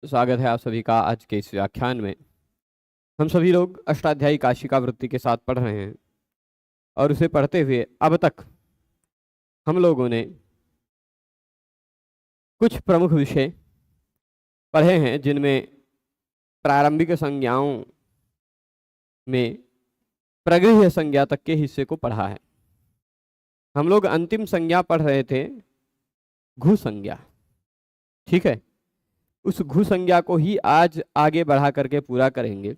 स्वागत है आप सभी का आज के इस व्याख्यान में। हम सभी लोग अष्टाध्यायी काशिका वृत्ति के साथ पढ़ रहे हैं और उसे पढ़ते हुए अब तक हम लोगों ने कुछ प्रमुख विषय पढ़े हैं, जिनमें प्रारंभिक संज्ञाओं में प्रगृह्य संज्ञा तक के हिस्से को पढ़ा है। हम लोग अंतिम संज्ञा पढ़ रहे थे, घु संज्ञा। ठीक है, उस घु संज्ञा को ही आज आगे बढ़ा करके पूरा करेंगे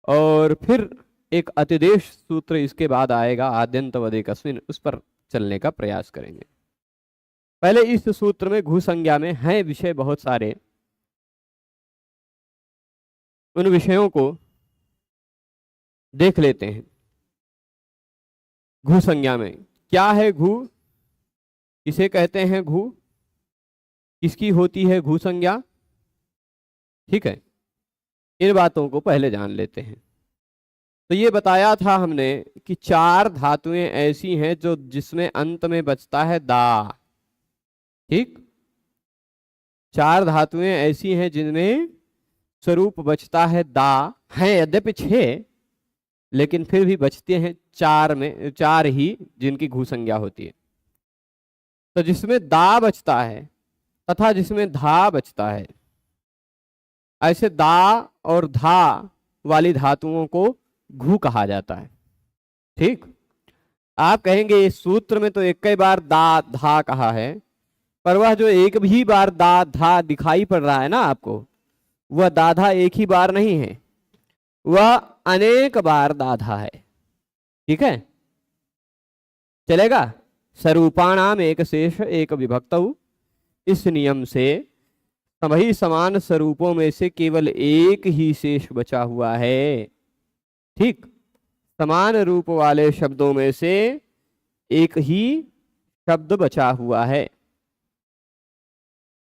और फिर एक अतिदेश सूत्र इसके बाद आएगा, आद्यंतवदेकस्मिन्, उस पर चलने का प्रयास करेंगे। पहले इस सूत्र में घु संज्ञा में हैं विषय बहुत सारे, उन विषयों को देख लेते हैं। घु संज्ञा में क्या है घु, किसे कहते हैं घु, किसकी होती है घु संज्ञा। ठीक है, इन बातों को पहले जान लेते हैं। तो ये बताया था हमने कि चार धातुएं ऐसी हैं जो जिसमें अंत में बचता है दा। ठीक, चार धातुएं ऐसी हैं जिनमें स्वरूप बचता है दा, हैं यद्यपि 6, लेकिन फिर भी बचते हैं चार ही जिनकी घु संज्ञा होती है। तो जिसमें दा बचता है तथा जिसमें धा बचता है, ऐसे दा और धा वाली धातुओं को घु कहा जाता है। ठीक, आप कहेंगे इस सूत्र में तो एक ही बार दा धा कहा है, पर वह जो एक भी बार दा धा दिखाई पड़ रहा है ना आपको, वह दाधा एक ही बार नहीं है, वह अनेक बार दाधा है। ठीक है, चलेगा। स्वरूपाणाम एक शेष एक विभक्तौ, इस नियम से सभी समान स्वरूपों में से केवल एक ही शेष बचा हुआ है। ठीक, समान रूप वाले शब्दों में से एक ही शब्द बचा हुआ है।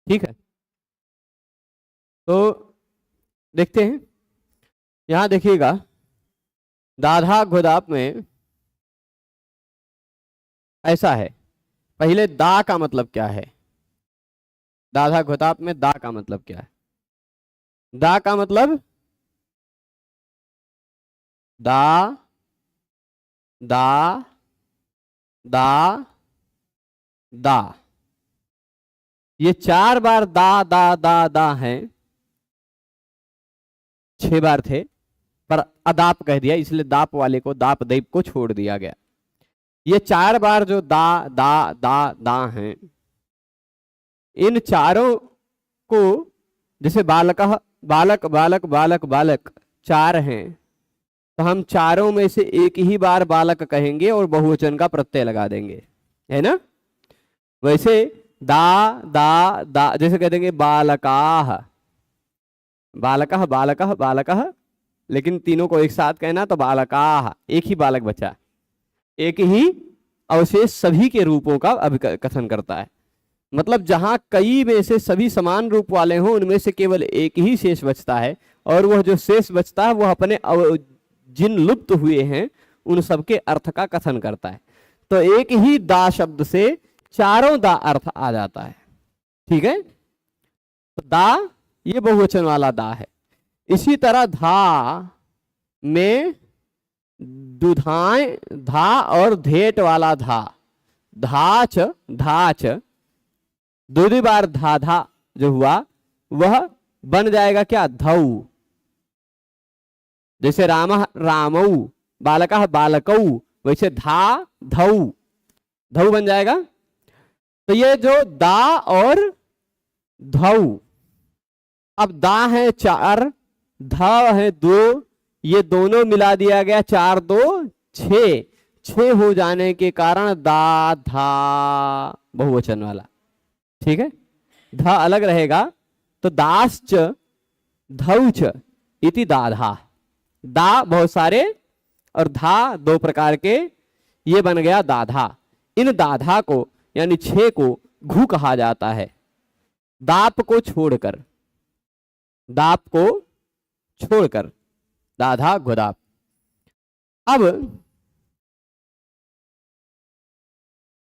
ठीक है, तो देखते हैं। यहां देखिएगा, दाधा घुदाप में ऐसा है। पहले दा का मतलब क्या है, दाधा घुदाप में दा का मतलब क्या है। दा का मतलब दा दा दा दा, ये 4 बार दा दा दा दा हैं। 6 बार थे पर अदाप कह दिया, इसलिए दाप वाले को दाप दैप को छोड़ दिया गया। ये 4 बार जो दा दा दा दा हैं, इन चारों को जैसे बालक बालक बालक बालक बालक 4 हैं, तो हम चारों में से एक ही बार बालक कहेंगे और बहुवचन का प्रत्यय लगा देंगे, है ना। वैसे दा दा दा जैसे कह देंगे बालकाह बालकः बालकः बालकः, लेकिन तीनों को एक साथ कहना तो बालकाह, एक ही बालक बचा, एक ही अवशेष सभी के रूपों का कथन करता है। मतलब जहां कई में से सभी समान रूप वाले हों, उनमें से केवल एक ही शेष बचता है, और वह जो शेष बचता है वह अपने जिन लुप्त हुए हैं उन सबके अर्थ का कथन करता है। तो एक ही दा शब्द से चारों दा अर्थ आ जाता है। ठीक है, तो दा ये बहुवचन वाला दा है। इसी तरह धा में दुधाएं धा और धेट वाला धा, धाच धाच, दो बार धा धा जो हुआ वह बन जाएगा क्या, धौ। जैसे रामः रामौ, बालकः बालकौ, वैसे धा धौ, धौ बन जाएगा। तो ये जो दा और धौ, अब दा है 4, धा है 2, ये दोनों मिला दिया गया, 4 2 6, 6 हो जाने के कारण दा धा बहुवचन वाला। ठीक है, धा अलग रहेगा तो दाश्च धौच इति दाधा, दा बहुत सारे और धा 2 प्रकार के, ये बन गया दाधा। इन दाधा को यानी 6 को घु कहा जाता है, दाप को छोड़कर, दाप को छोड़कर, दाधा घुदाप। अब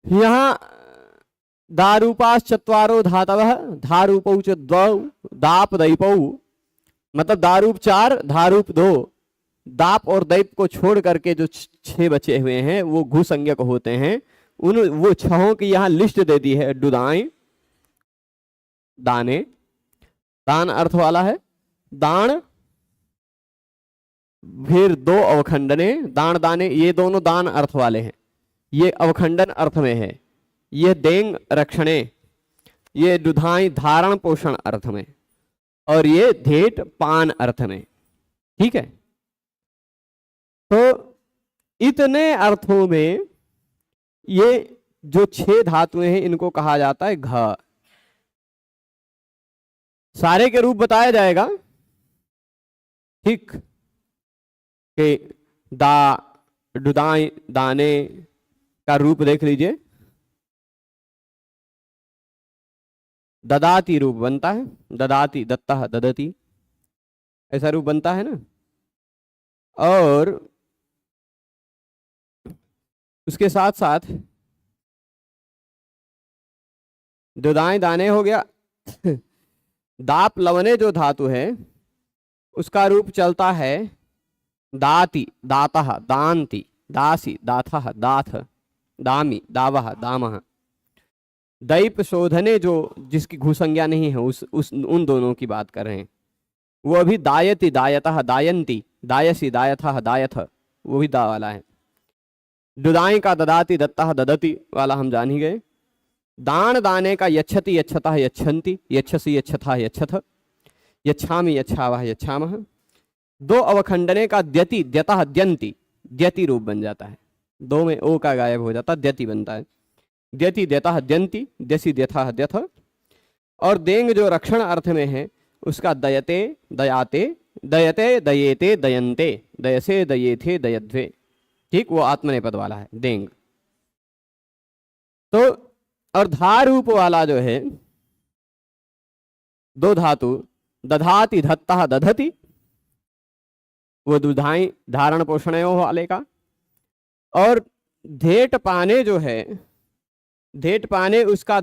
यहां दारूपाश्चत्वारो धातवः धारूपौ च द्वौ दाप दैपौ, मतलब दारूप 4 धारूप 2, दाप और दैप को छोड़ करके जो 6 बचे हुए हैं वो घु संज्ञक होते हैं। उन वो छहों की यहाँ लिस्ट दे दी है। डुदाई, दाने, दान अर्थ वाला है दान, फिर 2 अवखंडने, दान दाने, ये दोनों दान अर्थ वाले हैं, ये अवखंडन अर्थ में है। ये देंग रक्षणे, ये दुधाई धारण पोषण अर्थ में, और ये धेट पान अर्थ में। ठीक है, तो इतने अर्थों में ये जो 6 धातुएं हैं इनको कहा जाता है घ। सारे के रूप बताया जाएगा। ठीक, कि दा डुदाई दाने का रूप देख लीजिए, ददाती रूप बनता है, ददाती दत्ता ददती, ऐसा रूप बनता है ना। और उसके साथ साथ दुदाई दाने हो गया। दाप लवने जो धातु है उसका रूप चलता है दाति दातः दांति दासी दाथः दाथ दामी दावः दामः। दैप शोधने जो जिसकी घु संज्ञा नहीं है उस उन दोनों की बात कर रहे हैं। वो अभी दायति दायतः दायंती दायसी दायथः दायथ, वो भी दा वाला है। दुदाई का ददाती दत्तः ददती वाला हम जान ही गए। दान दाने का यच्छति यच्छतः यच्छन्ति यच्छसि यच्छथः यच्छथ, यच्छामि यच्छावः यच्छामः। 2 अवखंडने का द्यति द्यतः द्यन्ति, द्यति रूप बन जाता है। 2 में ओ का गायब हो जाता, द्यति बनता है। द्यति द्यतः द्यन्ति द्यसि द्यथः द्यथ। और देंग जो रक्षण अर्थ में है उसका दयते दयाते दयते दयेते दयन्ते दयसे दयेथे दयध्वे। ठीक, वो आत्मनेपद वाला है देंग। तो और धा रूप वाला जो है 2 धातु दधाति धत्तः दधति, वो दुधाई धारण पोषण वाले का। और धेट पाने जो है, धेट पाने उसका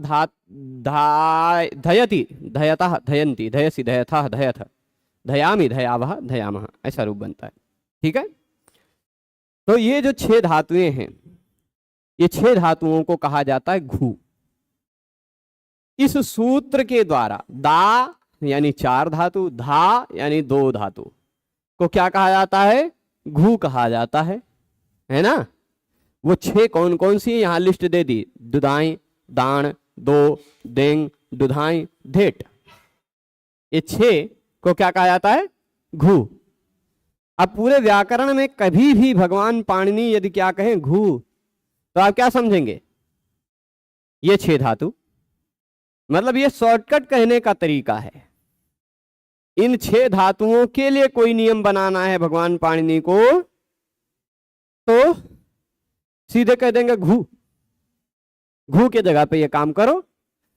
धयति धयतः धयंती धयसी धयथः धयथ धयामि धयावः धयामः, ऐसा रूप बनता है। ठीक है, तो ये जो 6 धातुएं हैं ये 6 धातुओं को कहा जाता है घु। इस सूत्र के द्वारा दा यानी 4 धातु, धा यानी 2 धातु को क्या कहा जाता है? घु कहा जाता है ना। वो 6 कौन कौन सी यहाँ लिस्ट दे दी, दुदाई दान दो देंग दुधाई धेट, ये 6 को क्या कहा जाता है? घु। अब पूरे व्याकरण में कभी भी भगवान पाणिनि यदि क्या कहें घु, तो आप क्या समझेंगे? ये 6 धातु, मतलब ये शॉर्टकट कहने का तरीका है। इन 6 धातुओं के लिए कोई नियम बनाना है भगवान पाणिनि को, तो सीधे कह देंगे घु। घु के जगह पे ये काम करो,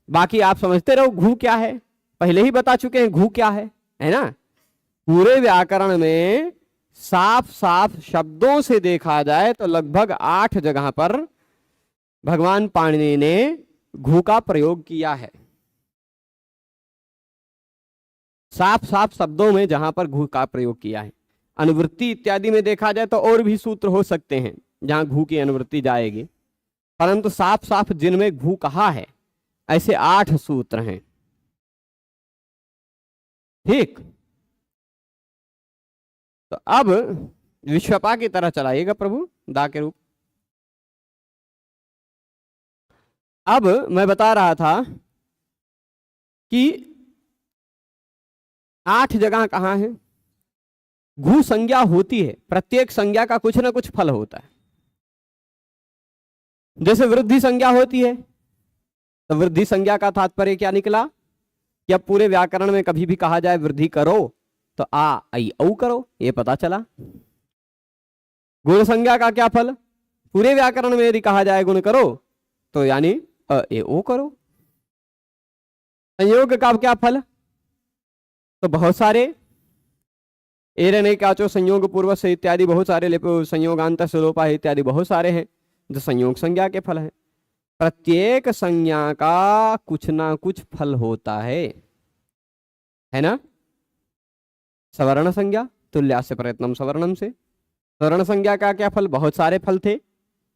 बाकी आप समझते रहो घु क्या है, पहले ही बता चुके हैं घु क्या है ना। पूरे व्याकरण में साफ साफ शब्दों से देखा जाए तो लगभग 8 जगह पर भगवान पाणिनि ने घु का प्रयोग किया है। साफ साफ शब्दों में जहां पर घु का प्रयोग किया है। अनुवृत्ति इत्यादि में देखा जाए तो और भी सूत्र हो सकते हैं जहां घु की अनुवृत्ति जाएगी, परंतु साफ साफ जिनमें घु कहा है ऐसे 8 सूत्र हैं। ठीक, तो अब विश्वपा की तरह चलाइएगा प्रभु दा के रूप। अब मैं बता रहा था कि 8 जगह कहां है घु संज्ञा होती है, प्रत्येक संज्ञा का कुछ ना कुछ फल होता है। जैसे वृद्धि संज्ञा होती है, तो वृद्धि संज्ञा का तात्पर्य क्या निकला कि अब पूरे व्याकरण में कभी भी कहा जाए वृद्धि करो तो आ आई औ करो, ये पता चला। गुण संज्ञा का क्या फल? पूरे व्याकरण में यदि कहा जाए गुण करो तो यानी अ ए ओ करो। संयोग का क्या फल? तो बहुत सारे एरने काचो संयोग पूर्व से इत्यादि बहुत सारे संयोगांत स्वलोपा इत्यादि बहुत सारे हैं जो संयोग संज्ञा के फल हैं। प्रत्येक संज्ञा का कुछ ना कुछ फल होता है ना। सवर्ण संज्ञा तुल्यास्य प्रयत्नम सवर्णम से, सवर्ण संज्ञा का क्या फल, बहुत सारे फल थे,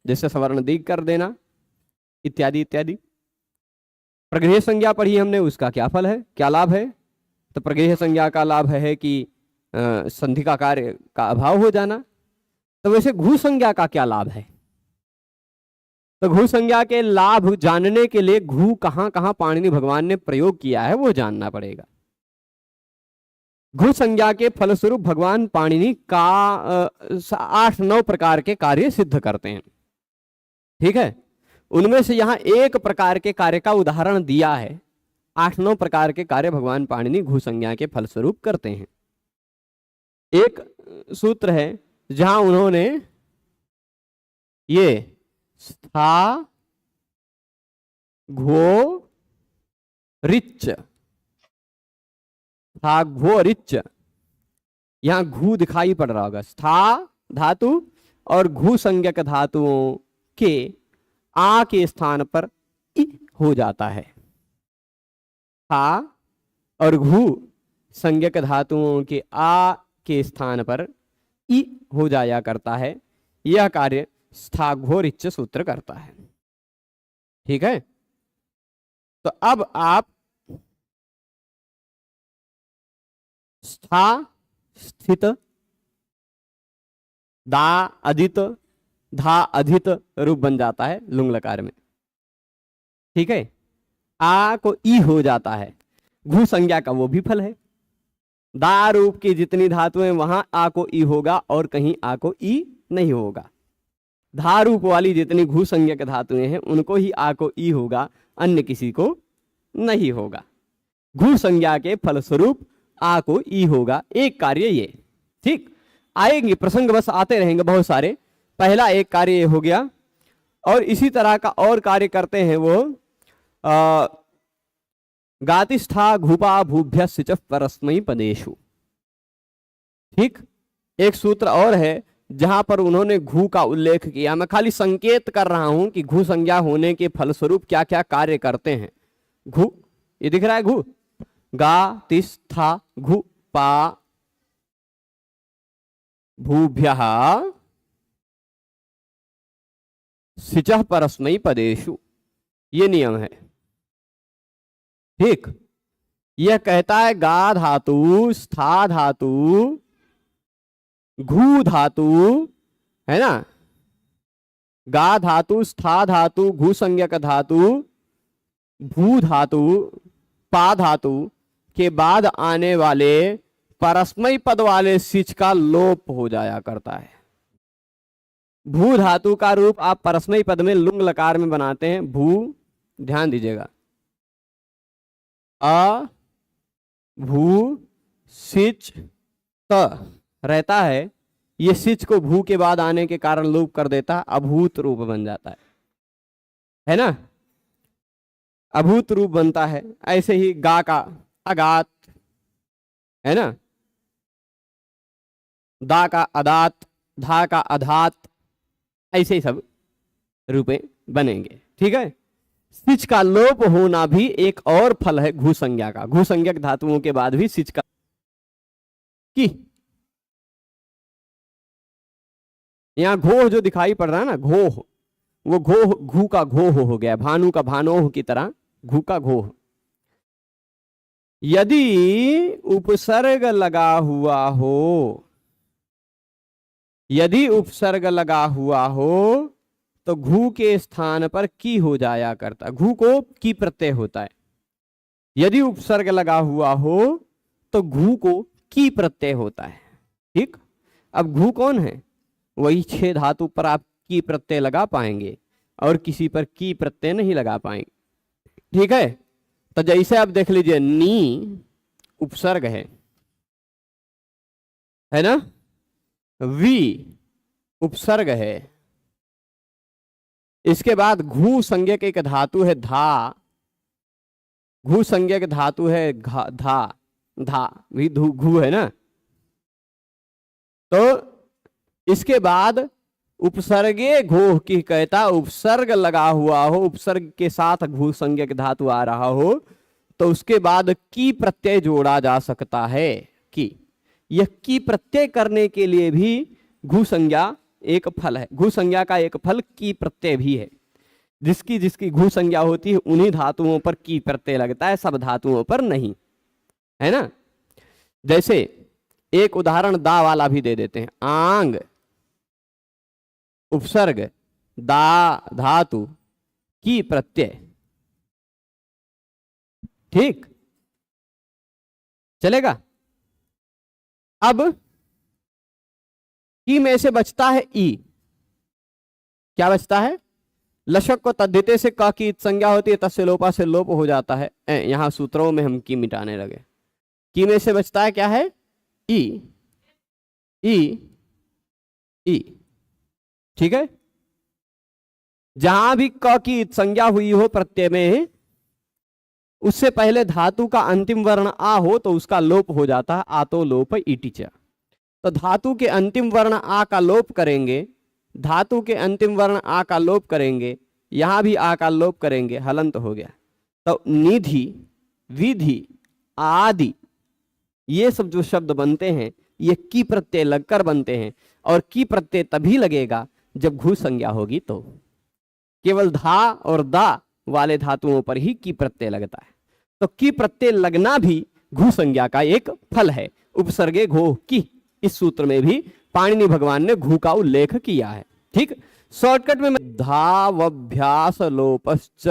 जैसे सवर्ण दीर्घ कर देना इत्यादि इत्यादि। प्रगृह्य संज्ञा पढ़ी हमने, उसका क्या फल है, क्या लाभ है। तो प्रगृह्य संज्ञा का लाभ है कि संधि का कार्य का अभाव हो जाना। तो वैसे घू संज्ञा का क्या लाभ है, तो घू संज्ञा के लाभ जानने के लिए घू कहां कहां पाणिनि भगवान ने प्रयोग किया है वो जानना पड़ेगा। घू संज्ञा के फलस्वरूप भगवान पाणिनि का 8-9 प्रकार के कार्य सिद्ध करते हैं, ठीक है। उनमें से यहां एक प्रकार के कार्य का उदाहरण दिया है। 8-9 प्रकार के कार्य भगवान पाणिनि घू संज्ञा के फलस्वरूप करते हैं। एक सूत्र है जहां उन्होंने ये स्था घो रिच, था घो रिच, यहां घू दिखाई पड़ रहा होगा। स्था धातु और घू संज्ञक धातुओं के आ के स्थान पर इ हो जाता है। था और घू संज्ञक धातुओं के आ के स्थान पर इ हो जाया करता है। यह कार्य स्थाघोरिच्च सूत्र करता है, ठीक है। तो अब आप स्था स्थित, दा अधित, धा अधित रूप बन जाता है लुंग लकार में, ठीक है। आ को ई हो जाता है, घू संज्ञा का वो भी फल है। दा रूप की जितनी धातुएं वहां आ को ई होगा और कहीं आ को ई नहीं होगा। धा रूप वाली जितनी घू संज्ञक धातुएं हैं उनको ही आ को ई होगा, अन्य किसी को नहीं होगा। घू संज्ञा के फलस्वरूप आ को ई होगा, एक कार्य ये, ठीक। आएंगे प्रसंग बस आते रहेंगे बहुत सारे। पहला एक कार्य ये हो गया, और इसी तरह का और कार्य करते हैं वो गातिष्ठा घुपा भूभ्य सिच परस्मै पदेषु, ठीक। एक सूत्र और है जहां पर उन्होंने घू का उल्लेख किया। मैं खाली संकेत कर रहा हूं कि घू संज्ञा होने के फलस्वरूप क्या क्या कार्य करते हैं। घू, ये दिख रहा है घू, गा तिष्ठा घु पा भूभ्यः सिचः परस्मै पदेषु, ये नियम है, ठीक। यह कहता है गा धातु, स्था धातु, घू धातु, है ना, गा धातु, स्था धातु, घू संज्ञक धातु, भू धातु, पा धातु के बाद आने वाले परस्मै पद वाले सिच का लोप हो जाया करता है। भू धातु का रूप आप परस्मै पद में लुंग लकार में बनाते हैं, भू, ध्यान दीजिएगा, अ भू सिच त रहता है, ये सिच को भू के बाद आने के कारण लोप कर देता है, अभूत रूप बन जाता है ना, अभूत रूप बनता है। ऐसे ही गा का अगात, है ना, दा का अदात, धा का अधात, ऐसे ही सब रूपे बनेंगे, ठीक है। सिच का लोप होना भी एक और फल है घू संज्ञा का। घू संज्ञक धातुओं के बाद भी सिच का की, यहां घोह जो दिखाई पड़ रहा है ना, घोह, वो घोह घू का घोह हो गया, भानु का भानोह की तरह घू का घोह। यदि उपसर्ग लगा हुआ हो, यदि उपसर्ग लगा हुआ हो तो घू के स्थान पर की हो जाया करता, घू को की प्रत्यय होता है। यदि उपसर्ग लगा हुआ हो तो घू को की प्रत्यय होता है, ठीक। अब घू कौन है, वही 6 धातु पर आप की प्रत्यय लगा पाएंगे और किसी पर की प्रत्यय नहीं लगा पाएंगे, ठीक है। तो जैसे आप देख लीजिए, नी उपसर्ग है ना, वी उपसर्ग है, इसके बाद घू संज्ञक एक धातु है धा, घू संज्ञक धातु है धा, धा भी घू है ना। तो इसके बाद उपसर्गे घोह की कहता उपसर्ग लगा हुआ हो, उपसर्ग के साथ घू संज्ञक धातु आ रहा हो तो उसके बाद की प्रत्यय जोड़ा जा सकता है। की, यह की प्रत्यय करने के लिए भी घू संज्ञा एक फल है। घू संज्ञा का एक फल की प्रत्यय भी है। जिसकी जिसकी घू संज्ञा होती है उन्हीं धातुओं पर की प्रत्यय लगता है, सब धातुओं पर नहीं, है ना। जैसे एक उदाहरण दा वाला भी दे देते हैं। आंग उपसर्ग दा धातु की प्रत्यय, ठीक चलेगा। अब की में से बचता है ई, क्या बचता है? लशक को तद्धिते से क की संज्ञा होती है, तस्य लोपा से लोप हो जाता है। यहां सूत्रों में हम की मिटाने लगे। की में से बचता है क्या है? ई, ई, ई, ठीक है। जहां भी क की संज्ञा हुई हो प्रत्यय में, उससे पहले धातु का अंतिम वर्ण आ हो तो उसका लोप हो जाता है। आतो लोप इति च। तो धातु के अंतिम वर्ण आ का लोप करेंगे, धातु के अंतिम वर्ण आ का लोप करेंगे, यहां भी आ का लोप करेंगे, हलंत हो गया। तो निधि, विधि, आदि ये सब जो शब्द बनते हैं ये की प्रत्यय लगकर बनते हैं। और की प्रत्यय तभी लगेगा जब घू संज्ञा होगी। तो केवल धा और दा वाले धातुओं पर ही की प्रत्यय लगता है। तो की प्रत्यय लगना भी घू संज्ञा का एक फल है। उपसर्गे घोह की, इस सूत्र में भी पाणिनि भगवान ने घू का उल्लेख किया है। ठीक, शॉर्टकट में धावभ्यास लोपश्च,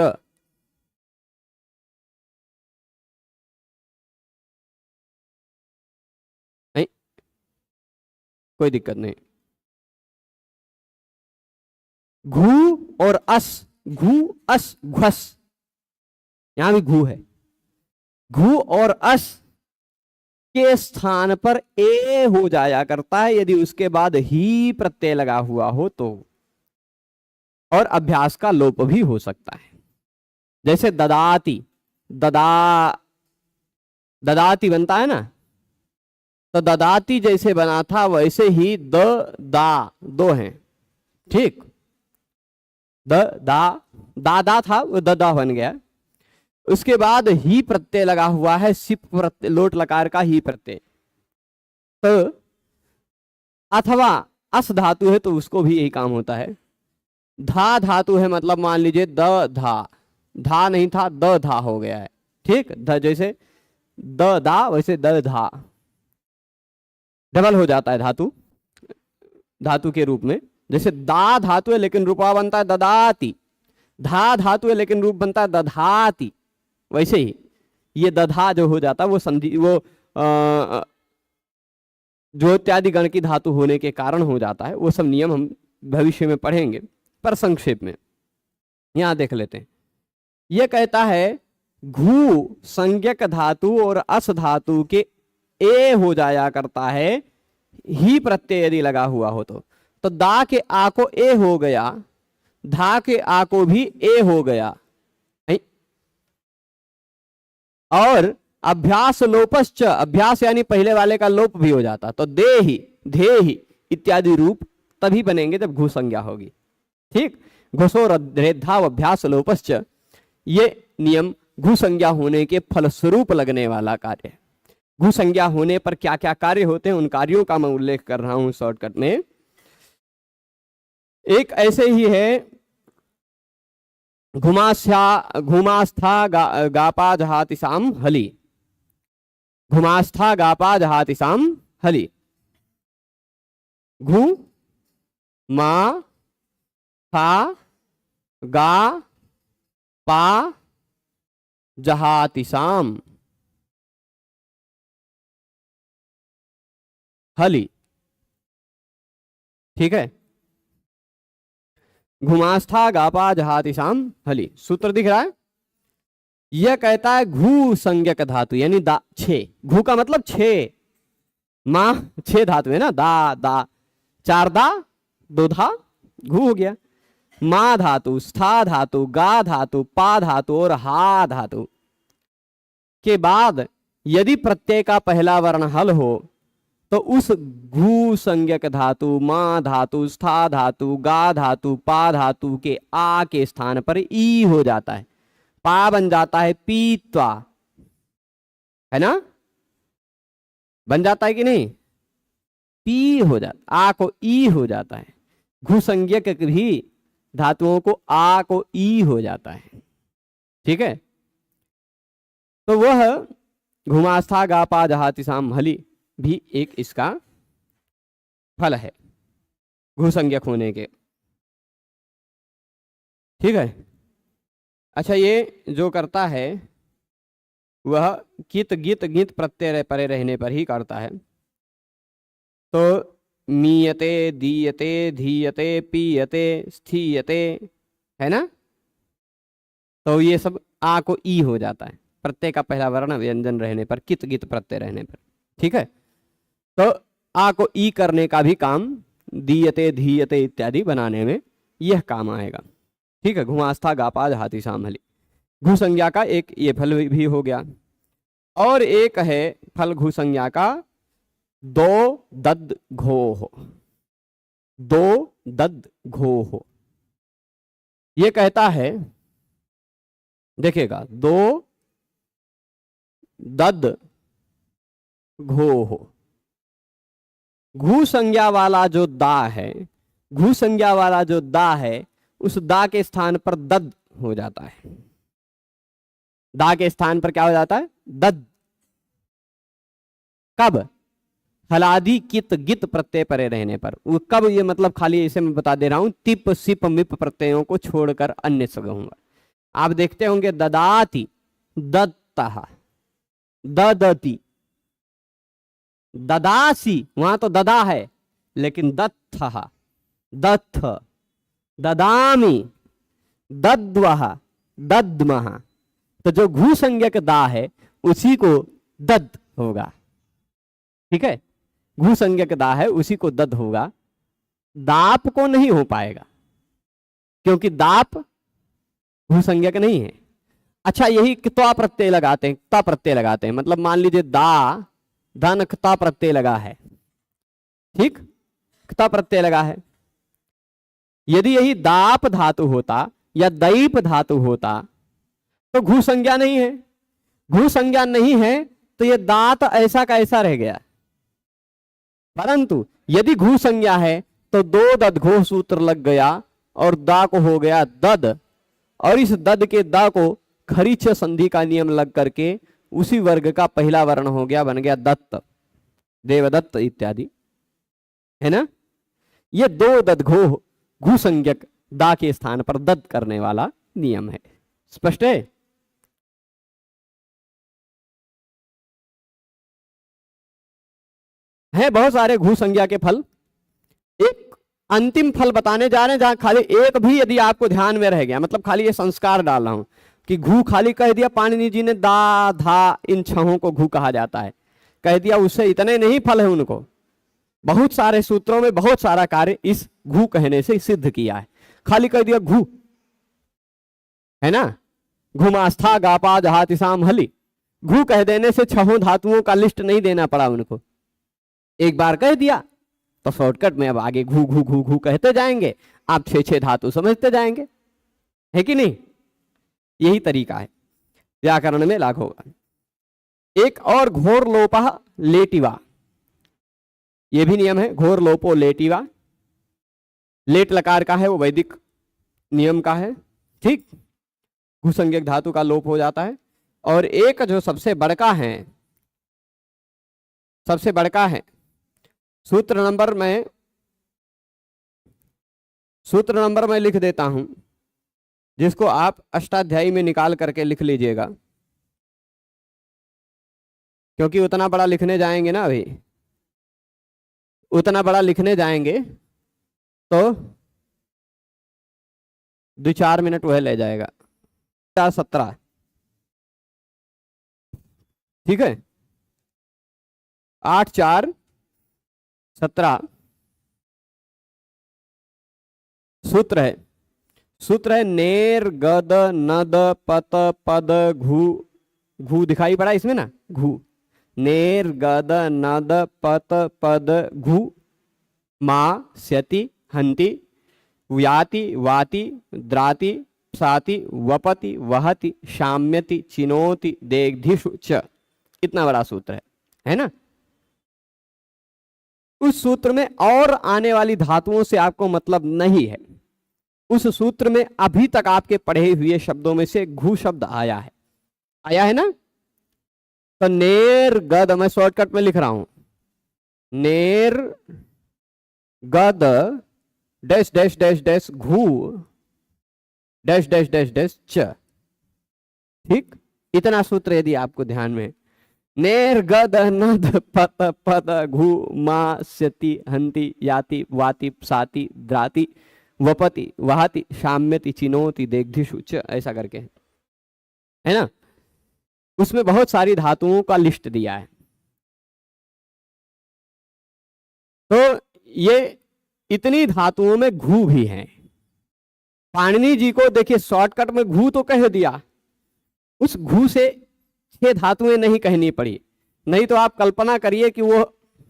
नहीं कोई दिक्कत नहीं। घू और अस, घू अस घस, यहां भी घू है। घू और अस के स्थान पर ए हो जाया करता है यदि उसके बाद ही प्रत्यय लगा हुआ हो तो, और अभ्यास का लोप भी हो सकता है। जैसे ददाती, ददाती बनता है ना, तो ददाती जैसे बना था वैसे ही द दा दो हैं। ठीक, द दा था वो दा बन गया। उसके बाद ही प्रत्यय लगा हुआ है, सिप प्रत्यय, लोट लकार का ही प्रत्यय। तो अथवा अस धातु है तो उसको भी यही काम होता है। धा धातु है, मतलब मान लीजिए द धा, धा नहीं था द धा हो गया है। ठीक, ध जैसे द दा वैसे द धा, डबल हो जाता है धातु, धातु के रूप में। जैसे दा धातु है लेकिन रूपा बनता है ददाती, धा धातु है लेकिन रूप बनता है दधाती। वैसे ही ये दधा जो हो जाता है वो संधि, वो जो इत्यादि गण की धातु होने के कारण हो जाता है। वो सब नियम हम भविष्य में पढ़ेंगे, पर संक्षेप में यहां देख लेते हैं। यह कहता है घू संज्ञक धातु और अस धातु के ए हो जाया करता है ही प्रत्यय यदि लगा हुआ हो तो दा के आ को ए हो गया, धा के आ को भी ए हो गया। और अभ्यास लोपश्च, अभ्यास यानी पहले वाले का लोप भी हो जाता। तो देहि, धेहि इत्यादि रूप तभी बनेंगे जब घू संज्ञा होगी। ठीक, घोषो रेद्धा अभ्यास लोपश्च, ये नियम घू संज्ञा होने के फलस्वरूप लगने वाला कार्य है। घू संज्ञा होने पर क्या क्या कार्य होते हैं उन कार्यों का मैं उल्लेख कर रहा हूं शॉर्टकट में। एक ऐसे ही है घुमास्था गापा जहातिसाम हली, घुमास्था गापा जहातिसाम हली। घू मा था गा पा जहातिसाम हली। ठीक है, घुमास्था गापा जहातिसाम हली, सूत्र दिख रहा है। यह कहता है घू संज्ञक धातु यानी दा, छे, घू का मतलब छे, मां छे धातु है ना, दा दा, चार दा दो धा, घू हो गया। मां धातु, स्था धातु, गा धातु, पा धातु और हा धातु के बाद यदि प्रत्यय का पहला वर्ण हल हो तो उस घू संज्ञक धातु, मा धातु, स्था धातु, गा धातु, पा धातु के आ के स्थान पर ई हो जाता है। पा बन जाता है पीत्वा, है ना, बन जाता है कि नहीं, पी हो जाता, आ को ई हो जाता है। घू संज्ञक भी धातुओं को आ को ई हो जाता है। ठीक है, तो वह घुमास्था गा पा जहाति साम हली भी एक इसका फल है घू संज्ञक होने के। ठीक है, अच्छा ये जो करता है वह कित गित गित प्रत्यय परे रहने पर ही करता है। तो मीयते, दीयते, धीयते, पीयते, स्थीयते, है ना, तो ये सब आ को ई हो जाता है प्रत्यय का पहला वर्ण व्यंजन रहने पर, कित गित प्रत्यय रहने पर। ठीक है, तो आ को ई करने का भी काम दीयते, धीयते इत्यादि बनाने में यह काम आएगा। ठीक है, घुमास्था गापा जहाति सामहली, घू संज्ञा का एक ये फल भी हो गया। और एक है फल घू संज्ञा का दो दद घो हो, दो दद घो हो। ये कहता है, देखिएगा, दो दद घो हो, घू संज्ञा वाला जो दा है, घू संज्ञा वाला जो दा है उस दा के स्थान पर दद हो जाता है। दा के स्थान पर क्या हो जाता है, दद। कब, हलादि कित गित प्रत्यय परे रहने पर। वो कब, ये मतलब खाली इसे मैं बता दे रहा हूं, तिप सिप मिप प्रत्ययों को छोड़कर अन्य से कहूंगा। आप देखते होंगे ददाति, दत्तः, ददति, ददासी, वहां तो ददा है लेकिन दत्थः, दत्थ, ददामि, दद्वः, दद्मः। तो जो घू संज्ञक दा है उसी को दद होगा। ठीक है, घू संज्ञक दा है उसी को दद होगा, दाप को नहीं हो पाएगा क्योंकि दाप घू संज्ञक नहीं है। अच्छा, यही क्ता प्रत्यय लगाते हैं, क्ता प्रत्यय लगाते हैं, मतलब मान लीजिए दा धन क्ता प्रत्यय लगा है। ठीक, क्ता प्रत्यय लगा है। यदि यही दाप धातु होता या दैप धातु होता तो घू संज्ञा नहीं है। घू संज्ञा नहीं है तो ये दात ऐसा का ऐसा रह गया। परंतु यदि घू संज्ञा है तो दो दद घो सूत्र लग गया और दा को हो गया दद, और इस दद के दा को खरीच संधि का नियम लग करके उसी वर्ग का पहला वर्ण हो गया, बन गया दत्त, देवदत्त इत्यादि, है ना। ये दो दद घो घू संज्ञक दा के स्थान पर दद करने वाला नियम है। स्पष्ट है बहुत सारे घू संज्ञा के फल। एक अंतिम फल बताने जा रहे हैं जहां खाली एक भी यदि आपको ध्यान में रह गया, मतलब खाली ये संस्कार डाल रहा हूं कि घू खाली कह दिया, पाणिनि जी ने दा धा इन छहों को घू कहा जाता है कह दिया, उससे इतने नहीं फल है उनको। बहुत सारे सूत्रों में बहुत सारा कार्य इस घू कहने से सिद्ध किया है। खाली कह दिया घू, है ना, घुमास्था गापा जहाति साम हली, घू कह देने से छहों धातुओं का लिस्ट नहीं देना पड़ा उनको, एक बार कह दिया तो शॉर्टकट में अब आगे घू घू घू घू कहते जाएंगे, आप छह छह धातु समझते जाएंगे, है कि नहीं। यही तरीका है व्याकरण में लागू होगा। एक और घोर लोपः लेटिवा, ये भी नियम है, घोर लोपो लेटिवा। लेट लकार का है, वो वैदिक नियम का है। ठीक, घू संज्ञक धातु का लोप हो जाता है। और एक जो सबसे बड़का है, सबसे बड़का है, सूत्र नंबर मैं लिख देता हूं, जिसको आप अष्टाध्यायी में निकाल करके लिख लीजिएगा, क्योंकि उतना बड़ा लिखने जाएंगे ना, अभी उतना बड़ा लिखने जाएंगे तो 2-4 मिनट वह ले जाएगा। 17, ठीक है, 8 4 17 सूत्र है। सूत्र है नेर गद नद पत पद घू, घू दिखाई पड़ा इसमें ना, घू नेर गद नद पत पद घु मा स्यति हंति याति वाति द्राति साति वपति वहति शाम्यति चिनोति देग्धिषु च। इतना बड़ा सूत्र है ना। उस सूत्र में और आने वाली धातुओं से आपको मतलब नहीं है। उस सूत्र में अभी तक आपके पढ़े हुए शब्दों में से घु शब्द आया है ना। तो नेर गद, मैं शॉर्टकट में लिख रहा हूं, नेर गद डैश डैश डैश डैश घु डैश डैश डैश डैश च। ठीक, इतना सूत्र यदि आपको ध्यान में, नेर गद नद पत पद घु मा स्यति हंति याति वाति साति द्राति वपति वहाति शाम्यति चिनोति देग्धिषु च, ऐसा करके है ना। उसमें बहुत सारी धातुओं का लिस्ट दिया है। तो ये इतनी धातुओं में घु भी है। पाणिनि जी को देखिए शॉर्टकट में घु तो कह दिया, उस घु से 6 धातुएं नहीं कहनी पड़ी, नहीं तो आप कल्पना करिए कि वो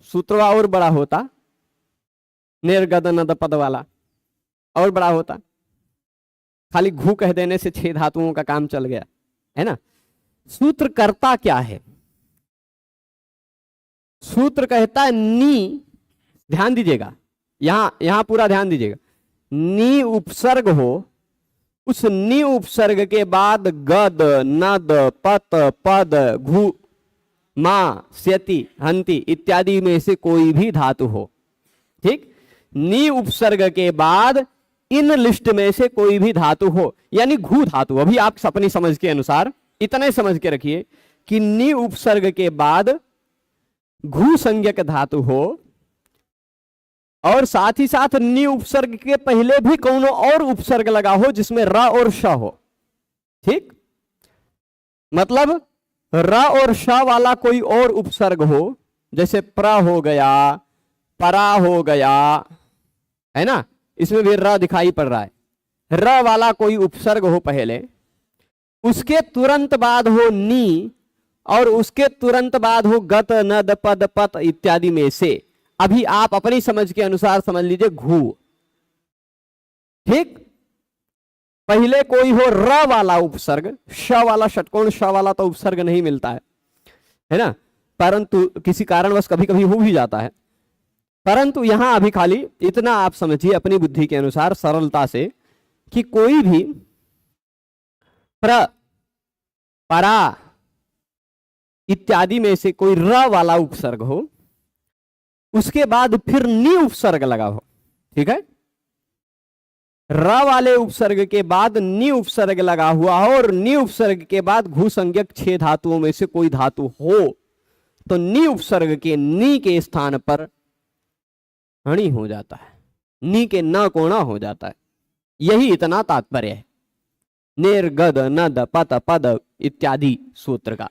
सूत्र और बड़ा होता, निर्गद नद पद वाला और बड़ा होता। खाली घु कह देने से 6 धातुओं का काम चल गया, है ना। सूत्र करता क्या है? सूत्र कहता है नी, ध्यान दीजिएगा, यहां पूरा ध्यान दीजिएगा, नी उपसर्ग हो, उस नी उपसर्ग के बाद गद नद पत पद घु मा स्यति हंति इत्यादि में से कोई भी धातु हो। ठीक, नी उपसर्ग के बाद इन लिस्ट में से कोई भी धातु हो, यानी घु धातु। अभी आप अपनी समझ के अनुसार इतने समझ के रखिए कि नी उपसर्ग के बाद घु संज्ञक धातु हो, और साथ ही साथ नी उपसर्ग के पहले भी कोनो और उपसर्ग लगा हो जिसमें र और श हो। ठीक, मतलब र और श वाला कोई और उपसर्ग हो, जैसे प्र हो गया, परा हो गया, है ना, इसमें भी र दिखाई पड़ रहा है। र वाला कोई उपसर्ग हो पहले, उसके तुरंत बाद हो नी, और उसके तुरंत बाद हो गत नद पद पत इत्यादि में से, अभी आप अपनी समझ के अनुसार समझ लीजिए घु। ठीक, पहले कोई हो र वाला उपसर्ग, श वाला षटकोण श वाला तो उपसर्ग नहीं मिलता है ना, परंतु किसी कारणवश कभी कभी हो भी जाता है। परंतु यहां अभी खाली इतना आप समझिए अपनी बुद्धि के अनुसार सरलता से कि कोई भी प्र परा इत्यादि में से कोई र वाला उपसर्ग हो, उसके बाद फिर नी उपसर्ग लगा हो। ठीक है, र वाले उपसर्ग के बाद नी उपसर्ग लगा हुआ हो, और नी उपसर्ग के बाद घु संज्ञक 6 धातुओं में से कोई धातु हो, तो नी उपसर्ग के नी के स्थान पर हणि हो जाता है, नी के न कोणा हो जाता है। यही इतना तात्पर्य है निर्गद नद पत पद इत्यादि सूत्र का।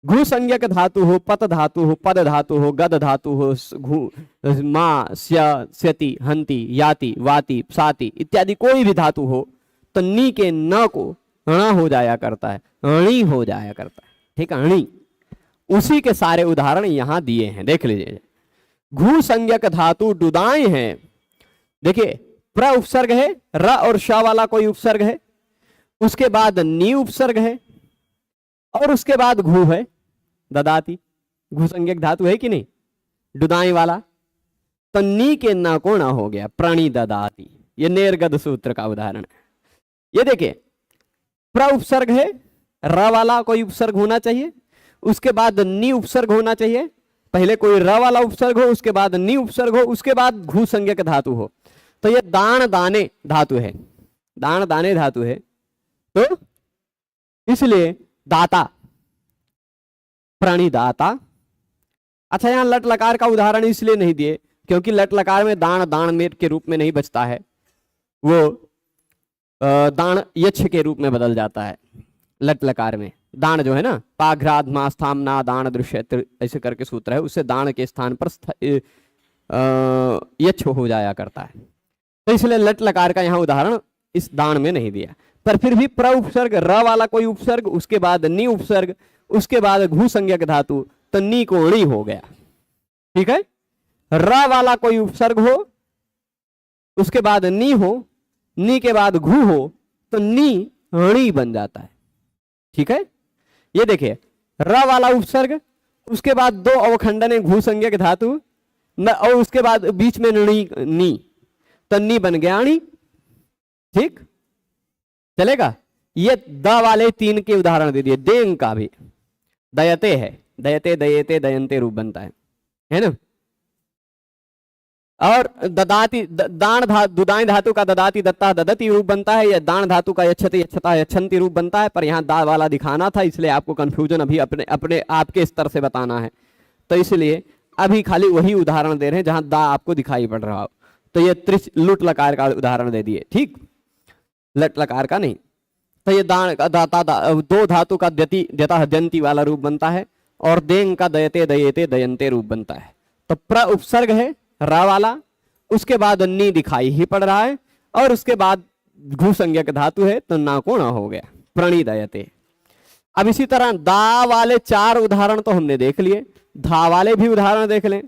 घु संज्ञक धातु हो, पत धातु हो, पद धातु हो, गद धातु हो, घु मा स्यति हंति याति वाति साति इत्यादि कोई भी धातु हो, तो नी के न को ण हो जाया करता है, अणि हो जाया करता है। ठीक है, अणि। उसी के सारे उदाहरण यहां दिए हैं, देख लीजिए। घु संज्ञक धातु डुदाई है, देखिए प्र उपसर्ग है, र और श वाला कोई उपसर्ग है, उसके बाद नी उपसर्ग है, और उसके बाद घु है, ददाती। घु संज्ञक धातु है कि नहीं, डुदाई वाला, तो नी के न को ना हो गया, प्राणी ददाती। ये निर्गद सूत्र का उदाहरण है। ये देखिए, प्र उपसर्ग है, र वाला कोई उपसर्ग होना चाहिए, उसके बाद नी उपसर्ग होना चाहिए, पहले कोई र वाला उपसर्ग हो, उसके बाद नी उपसर्ग हो, उसके बाद घु संज्ञक धातु हो। तो ये दान दाने धातु है, दान दाने धातु है, तो इसलिए दाता, प्राणी दाता। अच्छा, यहां लट लकार का उदाहरण इसलिए नहीं दिए क्योंकि लट लकार में दान दान में के रूप में नहीं बचता है, वो दान यक्ष के रूप में बदल जाता है। लट लकार में दान जो है ना, पाघ्राद मास्थाम ना दान दृश्य ऐसे करके सूत्र है, उससे दान के स्थान पर यक्ष हो जाया करता है। तो इसलिए लट लकार का यहाँ उदाहरण इस दान में नहीं दिया, पर फिर भी प्र उपसर्ग, र वाला कोई उपसर्ग, उसके बाद नी उपसर्ग, उसके बाद घु संज्ञक धातु, तो नी को णी हो गया। ठीक है, र वाला कोई उपसर्ग हो, उसके बाद नी हो, नी के बाद घू हो, तो नी णी बन जाता है। ठीक है, ये देखिए र वाला उपसर्ग, उसके बाद दो अवखंडन घू संज्ञक धातु न, और उसके बाद बीच में नी, तो नी बन गया णी। ठीक चलेगा। ये द वाले तीन के उदाहरण दे दिए। देंग का भी दयते है, दयते दयते दयंते रूप बनता है ना। और ददाती दुदाई धातु का ददाती दत्ता ददती रूप बनता है, या दान धातु का यच्छति यच्छता यच्छन्ति रूप बनता है। पर यहाँ दा वाला दिखाना था, इसलिए आपको कंफ्यूजन अभी अपने अपने आपके स्तर से बताना है, तो इसलिए अभी खाली वही उदाहरण दे रहे हैं जहां दा आपको दिखाई पड़ रहा हो। तो ये त्रिच लुट लकार का उदाहरण दे दिए। ठीक, लट लकार का नहीं। तो ये दान दाता दो धातु का द्यति द्यता द्यंती वाला रूप बनता है, और देंग का दयते दयते दयंते रूप बनता है। तो प्र उपसर्ग है रा वाला, उसके बाद नी दिखाई ही पड़ रहा है, और उसके बाद घू संज्ञक धातु है, तो ना को ना हो गया, प्रणीदयते। अब इसी तरह दा वाले चार उदाहरण तो हमने देख लिए, धा वाले भी उदाहरण देख लें।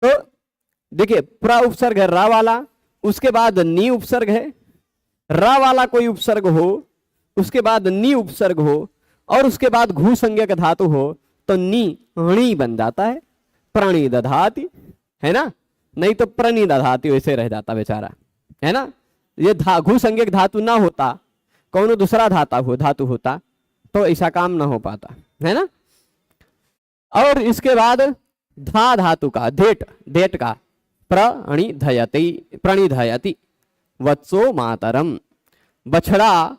तो देखिए प्र उपसर्ग है रा वाला, उसके बाद नी उपसर्ग है, रा वाला कोई उपसर्ग हो, उसके बाद नी उपसर्ग हो, और उसके बाद घू संज्ञक धातु हो, तो नी णी बन जाता है, प्राणी दधाति, है ना। नहीं तो प्रणी दधाति वैसे रह जाता बेचारा, है ना। ये घू संज्ञक धातु ना होता, कौन दूसरा धातु होता, तो ऐसा काम ना हो पाता, है ना। और इसके बाद धा धातु का देट का प्रणिधयति वत्सो मातरम, बछड़ा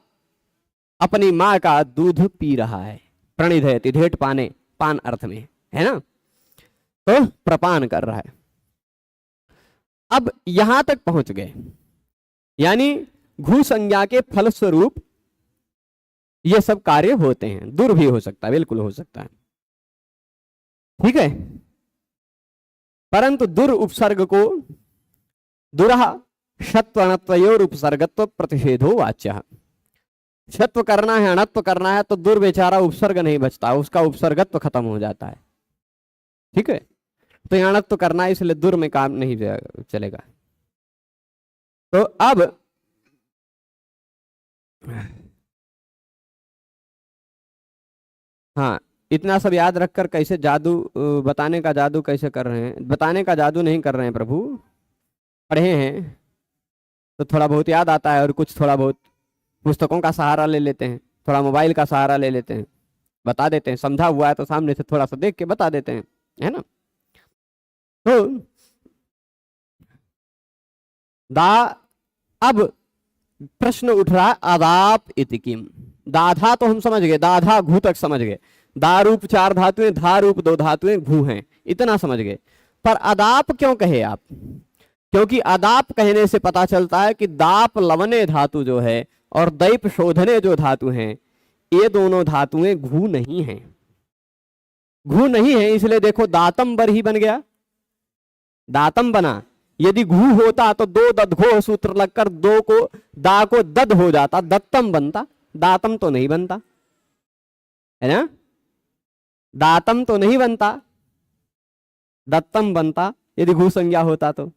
अपनी माँ का दूध पी रहा है। प्रणिधयति धेट पाने, पान अर्थ में, है ना, तो प्रपान कर रहा है। अब यहां तक पहुंच गए, यानी घू संज्ञा के फलस्वरूप ये सब कार्य होते हैं। दूर भी हो सकता है, बिल्कुल हो सकता है। ठीक है, परंतु दुर उपसर्ग को दुरह षत्वणत्वयोर उपसर्गत्व प्रतिषेधो वाच्य। षत्व करना है, अणत्व करना है, तो दुर बेचारा उपसर्ग नहीं बचता, उसका उपसर्गत्व खत्म हो जाता है। ठीक है, तो अणत्व करना है, इसलिए दुर में काम नहीं चलेगा। तो अब हाँ, इतना सब याद रखकर कैसे जादू बताने का जादू कैसे कर रहे हैं, बताने का जादू नहीं कर रहे हैं प्रभु, पढ़े हैं तो थोड़ा बहुत याद आता है, और कुछ थोड़ा बहुत पुस्तकों का सहारा ले लेते हैं, थोड़ा मोबाइल का सहारा ले लेते हैं, बता देते हैं। समझा हुआ है तो सामने से थोड़ा सा देख के बता देते हैं, है ना। तो अब प्रश्न उठ रहा है अदाप इति किम। दाधा तो हम समझ गए, दाधा घू तक समझ गए, दा रूप चार धातुएं, धा रूप दो धातुएं, घू हैं, इतना समझ गए। पर अदाप क्यों कहे आप? क्योंकि अदाप कहने से पता चलता है कि दाप लवने धातु जो है और दैप शोधने जो धातु हैं, ये दोनों धातुएं घू नहीं हैं। घू नहीं है, इसलिए देखो दातम बर ही बन गया, दातम बना। यदि घू होता तो दो दधघो सूत्र लगकर दो को दा को दद हो जाता, दत्तम बनता, दातम तो नहीं बनता, है ना। दातम तो नहीं बनता, दत्तम बनता यदि घू संज्ञा होता तो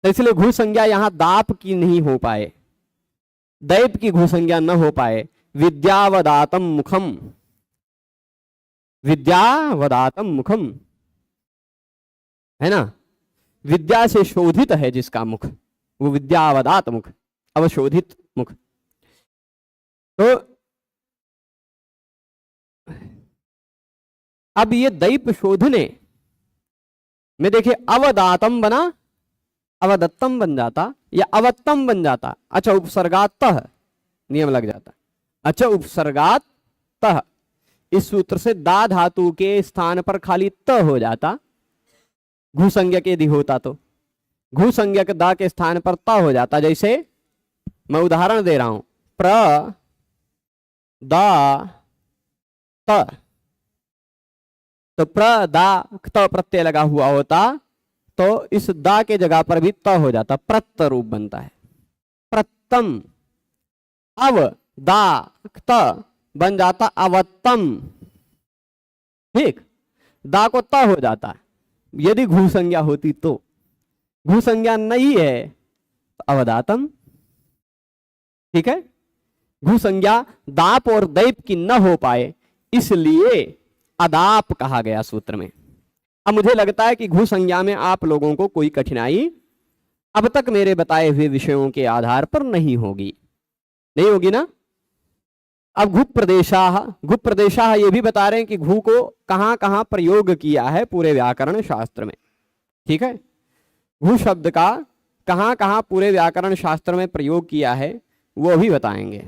इसलिए घू संज्ञा यहां दाप की नहीं हो पाए, दैप की घू संज्ञा न हो पाए। विद्यावदातम मुखम, विद्यावदातम मुखम, है ना। विद्या से शोधित है जिसका मुख, वो विद्यावदात मुख, अवशोधित मुख। तो अब ये दैप शोधने में देखिए अवदातम बना, अवदत्तम बन जाता या अवत्तम बन जाता। अच्छा, उपसर्गातः नियम लग जाता। अच्छा, उपसर्गातः इस सूत्र से दा धातु के स्थान पर खाली त हो जाता, घू संज्ञक यदि होता तो घू संज्ञक दा के स्थान पर त हो जाता। जैसे मैं उदाहरण दे रहा हूं, प्र दा त, तो प्र दा त प्रत्यय लगा हुआ होता तो इस दा के जगह पर भी त हो जाता, प्रत्त रूप बनता है, प्रत्तम। अब दा त बन जाता अवत्तम। ठीक, दा को त हो जाता, यदि घू संज्ञा होती तो। घू संज्ञा नहीं है तो अवदातम, ठीक है। घू संज्ञा दाप और दैप की न हो पाए इसलिए अदाप कहा गया सूत्र में। अब मुझे लगता है कि घू संज्ञा में आप लोगों को कोई कठिनाई अब तक मेरे बताए हुए विषयों के आधार पर नहीं होगी, नहीं होगी ना। अब घुप प्रदेशाह ये भी बता रहे हैं कि घू को कहां कहां प्रयोग किया है पूरे व्याकरण शास्त्र में, ठीक है। घू शब्द का कहां कहां पूरे व्याकरण शास्त्र में प्रयोग किया है वो भी बताएंगे।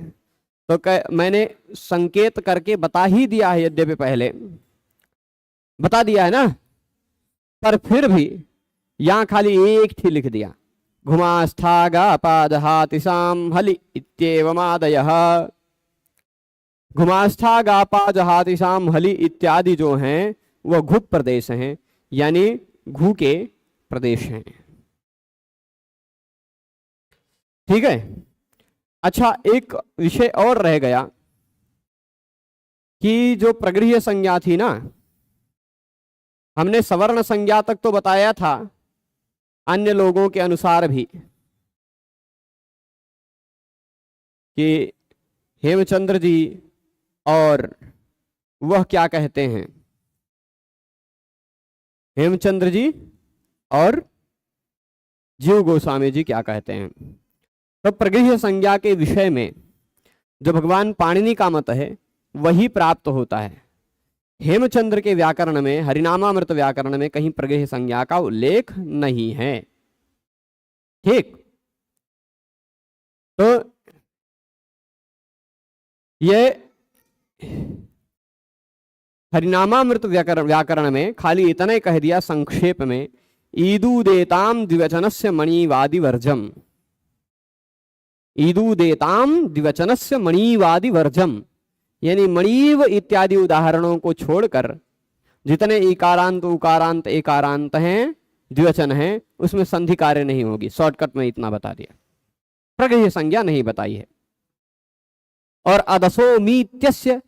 तो मैंने संकेत करके बता ही दिया है, यद्यपि पहले बता दिया है ना, पर फिर भी यहां खाली एक ही लिख दिया, घुमास्थागापाजहातिसाम हलि इत्येवमादयः। घुमास्थागापाजहातिसाम हलि इत्यादि जो हैं वह घुप प्रदेश हैं, यानी घू के प्रदेश हैं, ठीक है। अच्छा, एक विषय और रह गया कि जो प्रगृह्य संज्ञा थी ना, हमने सवर्ण संज्ञा तक तो बताया था, अन्य लोगों के अनुसार भी, कि हेमचंद्र जी और वह क्या कहते हैं, हेमचंद्र जी और जीव गोस्वामी जी क्या कहते हैं। तो प्रगृह्य संज्ञा के विषय में जो भगवान पाणिनि का मत है वही प्राप्त होता है। हेमचंद्र के व्याकरण में, हरिनामामृत व्याकरण में कहीं प्रगृह्य संज्ञा का उल्लेख नहीं है, ठीक। तो ये हरिनामामृत व्याकरण में खाली इतना ही कह दिया संक्षेप में, ईदुदेताम द्विवचनस्य मणिवादि वर्जम, ईदुदेताम द्विवचनस्य मणिवादि वर्जम, यानी मणिव इत्यादि उदाहरणों को छोड़कर जितने इकारांत उकारांत एकारांत हैं, द्विवचन हैं, उसमें संधि कार्य नहीं होगी। शॉर्टकट में इतना बता दिया, प्रगृह्य संज्ञा नहीं बताई है। और अदसो मीत्यस्य,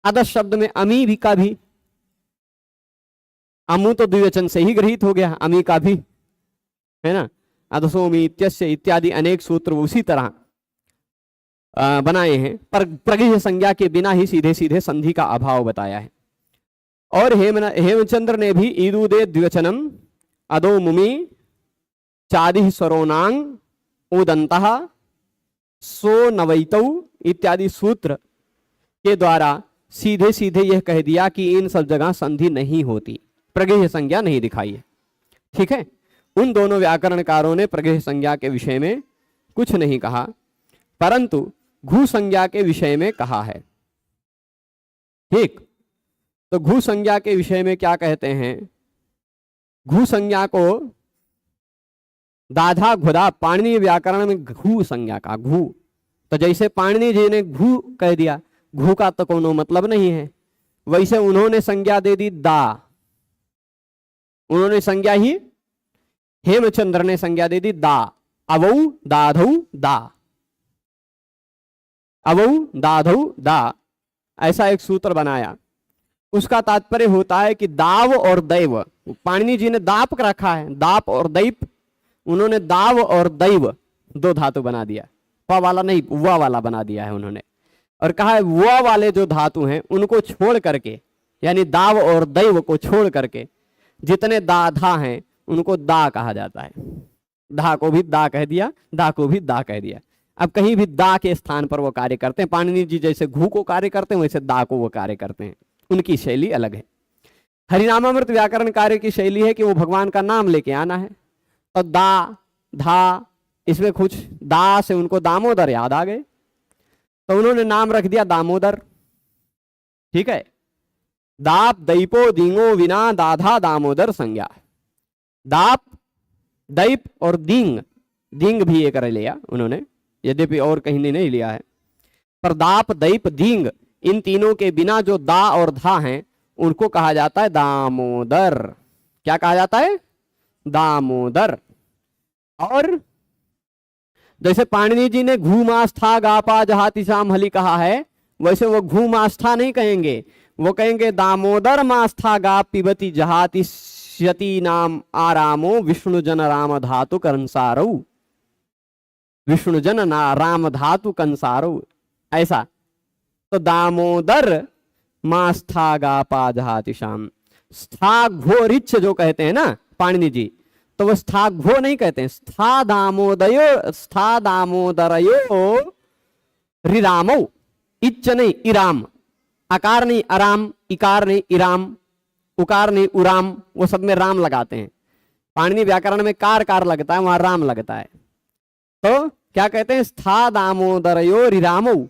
अदस शब्द में अमी भी का भी, अमु तो द्विवचन से ही गृहीत हो गया, अमी का भी है ना। अदसो मीत्यस्य इत्यादि अनेक सूत्र उसी तरह बनाए हैं, पर प्रगृह्य संज्ञा के बिना ही सीधे सीधे संधि का अभाव बताया है। और हेमचंद्र ने भी ईदुदे द्विवचनम अदो मुमि चादि स्वरोनांग उदंतः सो नवैतौ इत्यादि सूत्र के द्वारा सीधे सीधे यह कह दिया कि इन सब जगह संधि नहीं होती, प्रगृह्य संज्ञा नहीं दिखाई है, ठीक है। उन दोनों व्याकरणकारों ने प्रगृह्य संज्ञा के विषय में कुछ नहीं कहा, परंतु घू संज्ञा के विषय में कहा है, ठीक। तो घू संज्ञा के विषय में क्या कहते हैं, घू संज्ञा को दाधा घुदा, पाणिनि व्याकरण में घू संज्ञा का घू, तो जैसे पाणिनि जी ने घू कह दिया, घू का तो कोनो मतलब नहीं है, वैसे उन्होंने संज्ञा दे दी दा, उन्होंने संज्ञा ही, हेमचंद्र ने संज्ञा दे दी दा, अवौ दाधौ दा, अवौ दाधौ दा, ऐसा एक सूत्र बनाया। उसका तात्पर्य होता है कि दाव और दैव, पाणिनि जी ने दाप रखा है, दाप और दैप, उन्होंने दाव और दैव दो धातु बना दिया, प वाला नहीं व वाला बना दिया है उन्होंने, और कहा है व वाले जो धातु हैं उनको छोड़ करके, यानी दाव और दैव को छोड़ करके जितने दा धा हैं उनको दा कहा जाता है। धा को भी दा कह दिया, दा को भी दा कह दिया। अब कहीं भी दा के स्थान पर वो कार्य करते हैं, पाणिनि जी जैसे घू को कार्य करते हैं वैसे दा को वो कार्य करते हैं, उनकी शैली अलग है। हरिनामामृत व्याकरण कार्य की शैली है कि वो भगवान का नाम लेके आना है, तो दा धा, इसमें कुछ दा से उनको दामोदर याद आ गए, तो उन्होंने नाम रख दिया दामोदर, ठीक है। दाप दैपो दींगो विना दाधा दामोदर संज्ञा, दाप दैप और दींग, दींग भी एक लिया उन्होंने, यद्यपि और कहीं नहीं लिया है, पर दाप दैप दींग इन तीनों के बिना जो दा और धा हैं उनको कहा जाता है दामोदर। क्या कहा जाता है, दामोदर। और जैसे पाणिनि जी ने घूमास्था गापा जहातिशाम हलि कहा है, वैसे वो घूमास्था नहीं कहेंगे, वो कहेंगे दामोदर मास्था गा पिबती जहाति यति नाम आरामो विष्णु जन राम धातु कंसारो, विष्णु जन ना राम धातु कंसारो, ऐसा। तो दामोदर मास्था गा पा जहाति श्याम, स्थाग भो रिच जो कहते हैं ना पाणिनि जी, तो वो स्थाग भो नहीं कहते हैं, स्था दामोदरयो रिरामो, इच्च नहीं इराम, आकार नहीं अराम, इकार नहीं इराम, उकार नहीं उराम, वो सब में राम लगाते हैं। पाणिनि व्याकरण में कार कार लगता है, वहां राम लगता है। तो क्या कहते हैं, स्था दामोदरयो रिरामो,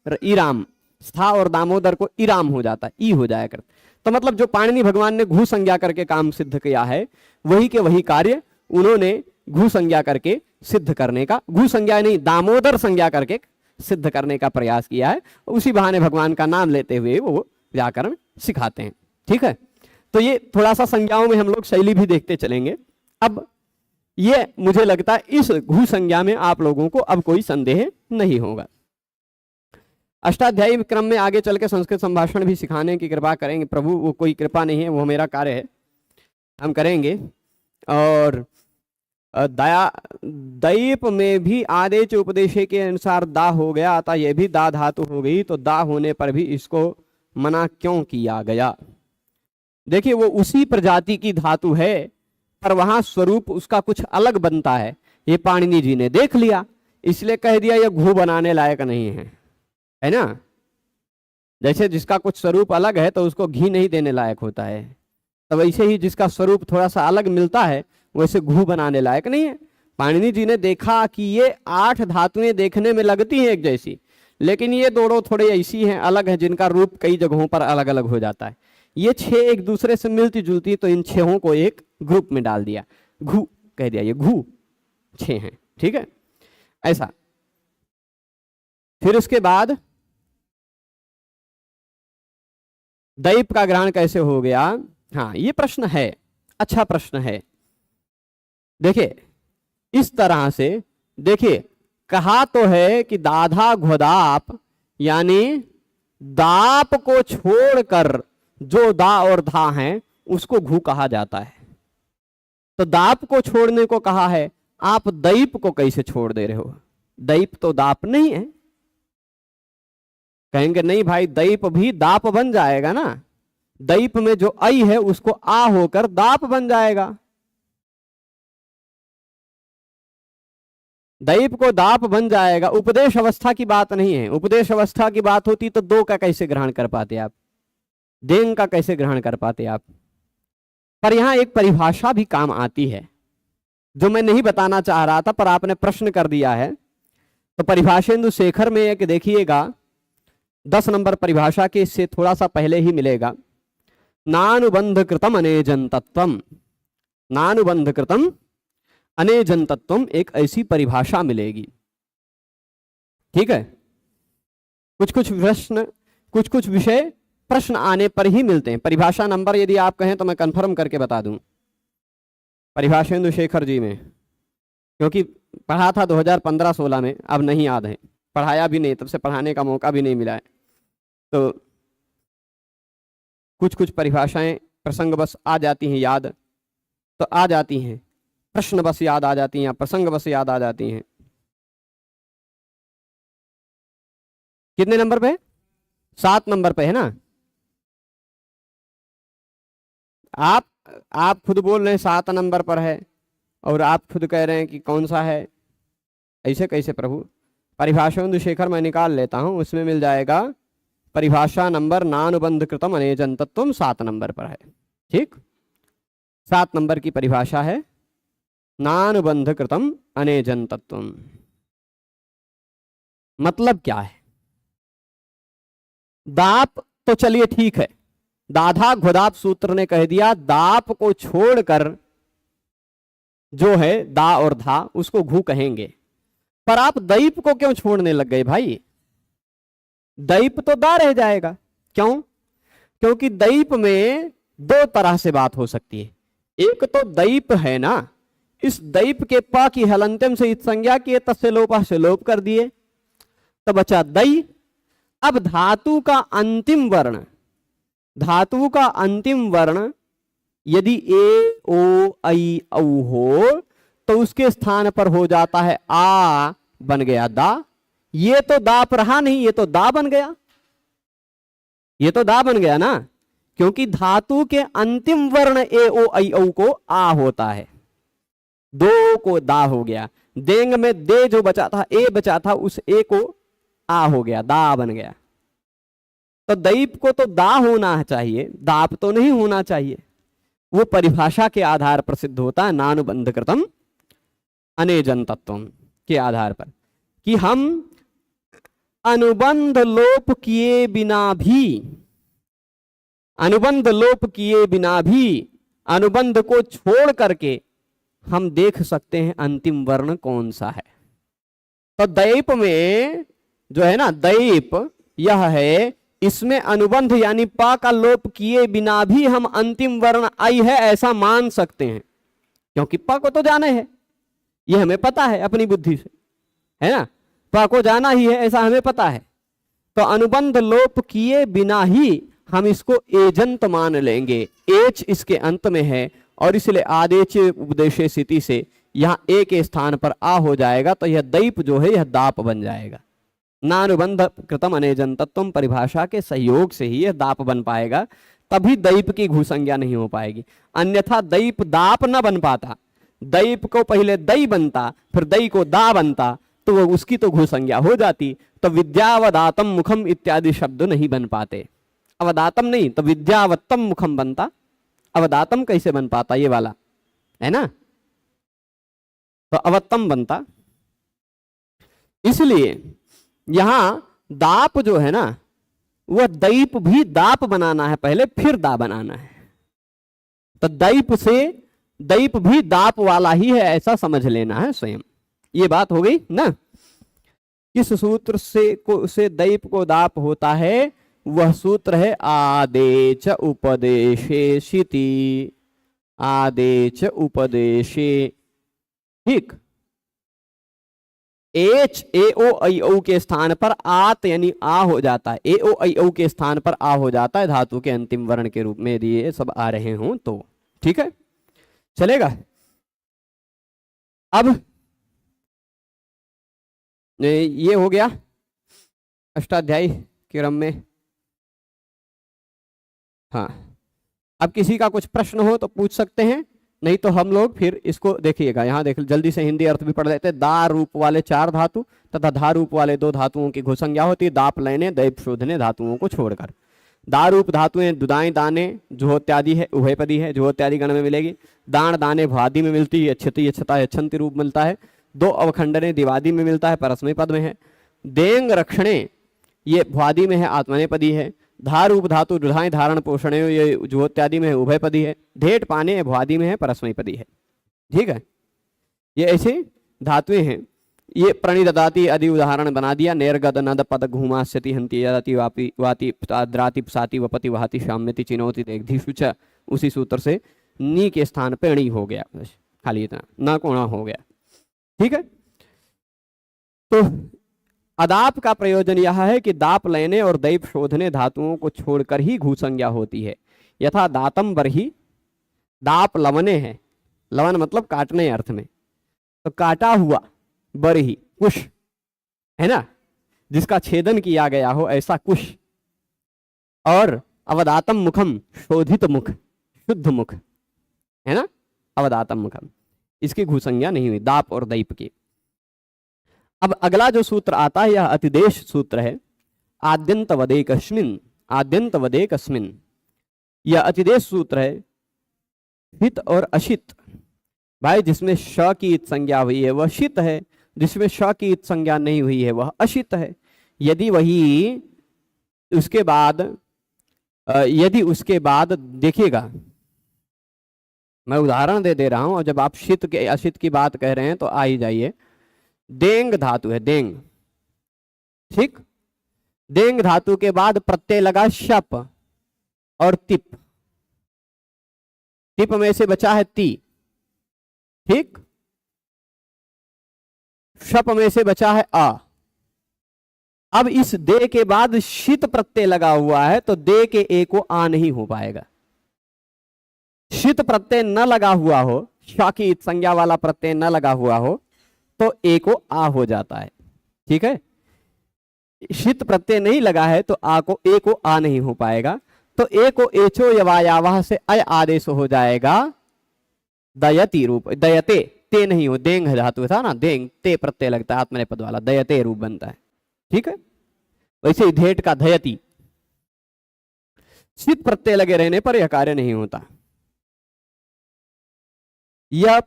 इराम, स्था और दामोदर को इराम हो जाता है, ई हो जाया करता। तो मतलब जो पाणिनि भगवान ने घू संज्ञा करके काम सिद्ध किया है, वही के वही कार्य उन्होंने घू संज्ञा करके सिद्ध करने का, घू संज्ञा नहीं दामोदर संज्ञा करके सिद्ध करने का प्रयास किया है। उसी बहाने भगवान का नाम लेते हुए वो व्याकरण सिखाते हैं। ठीक है, तो ये थोड़ा सा संज्ञाओं में हम लोग शैली भी देखते चलेंगे। अब ये मुझे लगता है इस घू संज्ञा में आप लोगों को अब कोई संदेह नहीं होगा। अष्टाध्यायी क्रम में आगे चल के संस्कृत संभाषण भी सिखाने की कृपा करेंगे प्रभु, वो कोई कृपा नहीं है, वो मेरा कार्य है, हम करेंगे। और दयप में भी आदेश उपदेशे के अनुसार दा हो गया, अतः यह भी दा धातु हो गई, तो दा होने पर भी इसको मना क्यों किया गया। देखिए वो उसी प्रजाति की धातु है, पर वहां स्वरूप उसका कुछ अलग बनता है। ये पाणिनि जी ने देख लिया, इसलिए कह दिया ये घू बनाने लायक नहीं है ना। जैसे जिसका कुछ स्वरूप अलग है तो उसको घी नहीं देने लायक होता है, तो वैसे ही जिसका स्वरूप थोड़ा सा अलग मिलता है वैसे घू बनाने लायक नहीं है। पाणिनि जी ने देखा कि ये 8 धातुएं देखने में लगती हैं एक जैसी, लेकिन ये दोनों थोड़ी ऐसी हैं, अलग हैं, जिनका रूप कई जगहों पर अलग अलग हो जाता है। ये 6 एक दूसरे से मिलती जुलती, तो इन 6 को एक ग्रुप में डाल दिया, घू कह दिया, ये घू 6 हैं। ठीक है, ऐसा। फिर उसके बाद दैप का ग्रहण कैसे हो गया। हाँ, ये प्रश्न है, अच्छा प्रश्न है। देखिए इस तरह से, देखिए कहा तो है कि दाधा घोदाप, यानी दाप को छोड़कर जो दा और धा हैं उसको घू कहा जाता है। तो दाप को छोड़ने को कहा है, आप दैप को कैसे छोड़ दे रहे हो, दैप तो दाप नहीं है। कहेंगे नहीं भाई, दैप भी दाप बन जाएगा ना, दैप में जो आई है उसको आ होकर दाप बन जाएगा। दैप को दाप बन जाएगा, उपदेश अवस्था की बात नहीं है। उपदेश अवस्था की बात होती तो दो का कैसे ग्रहण कर पाते आप, देंग का कैसे ग्रहण कर पाते आप। पर यहां एक परिभाषा भी काम आती है जो मैं नहीं बताना चाह रहा था, पर आपने प्रश्न कर दिया है। तो परिभाषेंदु शेखर में एक देखिएगा, 10 नंबर परिभाषा के इससे थोड़ा सा पहले ही मिलेगा। नानुबंध कृतम अनेजन तत्वम, नानुबंध कृतम अनेजन तत्वम, एक ऐसी परिभाषा मिलेगी। ठीक है, कुछ कुछ प्रश्न, कुछ कुछ विषय प्रश्न आने पर ही मिलते हैं। परिभाषा नंबर यदि आप कहें तो मैं कंफर्म करके बता दूं, परिभाषेंदु शेखर जी में, क्योंकि पढ़ा था 2015-16 में, अब नहीं याद है, पढ़ाया भी नहीं, तब से पढ़ाने का मौका भी नहीं मिला है। तो कुछ कुछ परिभाषाएं प्रसंग बस आ जाती हैं याद, तो आ जाती हैं, प्रश्न बस याद आ जाती हैं, प्रसंग बस याद आ जाती हैं। कितने नंबर पे? 7 नंबर पे है ना। आप खुद बोल रहे हैं 7 नंबर पर है, और आप खुद कह रहे हैं कि कौन सा है, ऐसे कैसे प्रभु। परिभाषेंदु शेखर मैं निकाल लेता हूं, उसमें मिल जाएगा परिभाषा नंबर नानुबंध कृतम अनेजन तत्वम, 7 नंबर पर है। ठीक, 7 नंबर की परिभाषा है, नानुबंध कृतम अनेजन तत्वम। मतलब क्या है? दाप तो चलिए ठीक है, दाधा घोदाप सूत्र ने कह दिया दाप को छोड़कर जो है दा और धा उसको घू कहेंगे। पर आप दैप को क्यों छोड़ने लग गए भाई? दैप तो दा रह जाएगा। क्यों? क्योंकि दैप में 2 तरह से बात हो सकती है। एक तो दैप है ना, इस दैप के पा की हलंत्यम से इत संज्ञा किए, तस्य लोपा से लोप कर दिए, तो बचा दई। अब धातु का अंतिम वर्ण धातु का अंतिम वर्ण यदि ए ओ ऐ औ हो तो उसके स्थान पर हो जाता है आ, बन गया दा। ये तो दाप रहा नहीं, ये तो दा बन गया, ये तो दा बन गया ना, क्योंकि धातु के अंतिम वर्ण ए ओ ऐ औ को आ होता है, दो को दा हो गया। देंग में दे जो बचा था, ए बचा था, उस ए को आ हो गया, दा बन गया। तो दैप को तो दा होना चाहिए, दाप तो नहीं होना चाहिए। वो परिभाषा के आधार पर सिद्ध होता है, नानुबंध कृतम अनेजंतत्व के आधार पर, कि हम अनुबंध लोप किए बिना भी, अनुबंध लोप किए बिना भी अनुबंध को छोड़ करके हम देख सकते हैं अंतिम वर्ण कौन सा है। तो दैप में जो है ना, दैप यह है, इसमें अनुबंध यानी पा का लोप किए बिना भी हम अंतिम वर्ण आई है ऐसा मान सकते हैं, क्योंकि पा को तो जाने है, यह हमें पता है अपनी बुद्धि से, है ना, पा को जाना ही है ऐसा हमें पता है। तो अनुबंध लोप किए बिना ही हम इसको एजंत मान लेंगे, एच इसके अंत में है और इसलिए आदेच उपदेशे स्थिति से यहां ए के स्थान पर आ हो जाएगा, तो यह दैप जो है यह दाप बन जाएगा। नानुबंध कृतम अनेजंतत्व परिभाषा के सहयोग से ही यह दाप बन पाएगा, तभी दैप की घू संज्ञा नहीं हो पाएगी, अन्यथा दैप दाप न बन पाता। दैप को पहले दई बनता, फिर दई को दा बनता, तो वो उसकी तो घू संज्ञा हो जाती, तो विद्यावदातम मुखम इत्यादि शब्द नहीं बन पाते। अवदातम नहीं तो विद्यावत्तम मुखम बनता, अवदातम कैसे बन पाता, ये वाला है ना, तो अवत्तम बनता। इसलिए यहां दाप जो है ना, वह दैप भी दाप बनाना है पहले, फिर दा बनाना है। तो दैप से दैप भी दाप वाला ही है ऐसा समझ लेना है स्वयं। ये बात हो गई ना। किस सूत्र से दैप को दाप होता है, वह सूत्र है आदेच उपदेशे शिति, आदेच उपदेशे। ठीक, एच ए ओ ऐ औ के स्थान पर आत यानी आ हो जाता है, ए ओ ऐ औ के स्थान पर आ हो जाता है धातु के अंतिम वर्ण के रूप में, यदि ये सब आ रहे हों तो ठीक है, चलेगा। अब ये हो गया अष्टाध्यायी के क्रम में। हाँ, अब किसी का कुछ प्रश्न हो तो पूछ सकते हैं, नहीं तो हम लोग फिर इसको देखिएगा। यहाँ देख जल्दी से हिंदी अर्थ भी पढ़ लेते हैं। दा रूप वाले 4 धातु तथा धा रूप वाले 2 धातुओं की घुसंज्ञा होती है दाप लेने दैप शोधने धातुओं को छोड़कर। दा रूप धातुएं दुदाएं दाने जुहोत्यादि है, उभयपदी है, जुहोत्यादि गण में मिलेगी। दान दाने भ्वादि में मिलती है, अच्छति अच्छता अच्छंति रूप मिलता है। 2 अवखंडने दिवादि में मिलता है, परस्मय पद में है। देंग रक्षणे ये भ्वादि में है, आत्मनेपदी है। धा रूप धातु दुधाएं धारण पोषण ये जुहोत्यादि में है, उभयपदी है। ढेट पाने भ्वादि में है, परस्मयपदी है। ठीक है, ये ऐसे धातुएं हैं। ये प्रणिददाति आदि उदाहरण बना दिया। नेर्गद नद पद घूमास्यति हंति यदति वापि वाति द्राति पसाति वपति वहाति शाम्यति चिनोति देखधिषुच, उसी सूत्र से नी के स्थान पे अणी हो गया, खाली इतना ना कोणा हो गया। ठीक है, तो अदाप का प्रयोजन यह है कि दाप लेने और दैप शोधने धातुओं को छोड़कर ही घू संज्ञा होती है। यथा दातम बरही, दाप लवने है, लवन मतलब काटने अर्थ में, तो काटा हुआ बरही कुश है ना, जिसका छेदन किया गया हो ऐसा कुश। और अवदातम मुखम शोधित मुख, शुद्ध मुख है ना, अवदातम मुखम, इसकी घू संज्ञा नहीं हुई दाप और दैप की। अब अगला जो सूत्र आता है यह अतिदेश सूत्र है। आद्यंत वदेकस्मिन्, आद्यंत वदेकस्मिन्, यह अतिदेश सूत्र है। हित और अशित, भाई जिसमें श की इत संज्ञा हुई है वह शित है, जिसमें श की इत संज्ञा नहीं हुई है वह अशित है। यदि वही उसके बाद यदि उसके बाद देखिएगा, मैं उदाहरण दे रहा हूं, और जब आप शित के अशित की बात कह रहे हैं तो आ ही जाइए। देंग धातु है, देंग, ठीक, देंग धातु के बाद प्रत्यय लगा शप और तिप, तिप में से बचा है ती, ठीक, शप में से बचा है आ, अब इस दे के बाद शीत प्रत्यय लगा हुआ है तो दे के ए को आ नहीं हो पाएगा। शीत प्रत्यय न लगा हुआ हो, शाकी संज्ञा वाला प्रत्यय न लगा हुआ हो तो ए को आ हो जाता है। ठीक है, शीत प्रत्यय नहीं लगा है तो ए को आ नहीं हो पाएगा। तो ए को एचो यवायावह से अय आदेश हो जाएगा दयति रूप। दयते ते नहीं हो, देंग धातु था ना, देंग ते प्रत्यय लगता है आत्मनेपद वाला, दयते रूप बनता है। ठीक है, वैसे ही धेट का धयति, शीत प्रत्यय लगे रहने पर यह कार्य नहीं होता। यह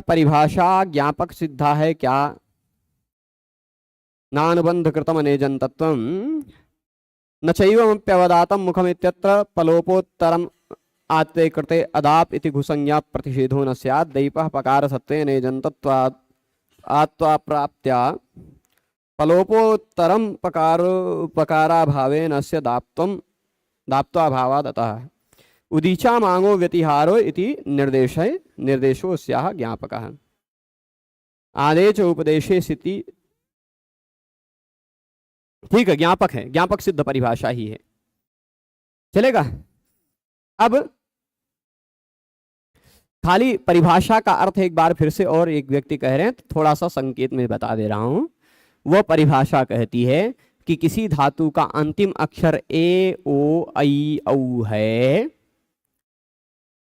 परिभाषा ज्ञापक सिद्धा है क्या? नानुबंध कृतम अनेजन तत्वम न चैवमप्यवदातम मुखम इत्यत्र पलोपोत्तरम आत्ते कृते अदाप इति घुसंज्ञा प्रतिषेधो न स्यात्। दैपः पकार सत्त्वे नेजन तत्वात् आत्वा प्राप्त्या पलोपोत्तरम पकाराभावे नस्य दाप्त्वा भावात् अतः उदीचा मांगो व्यतिहारो इति निर्देशो स्याह ज्ञापकः। आदेश उपदेशे स्थिति। ठीक है, ज्ञापक है, ज्ञापक सिद्ध परिभाषा ही है, चलेगा। अब खाली परिभाषा का अर्थ एक बार फिर से और एक व्यक्ति कह रहे हैं तो थोड़ा सा संकेत में बता दे रहा हूं। वह परिभाषा कहती है कि किसी धातु का अंतिम अक्षर ए ओ ऐ औ है,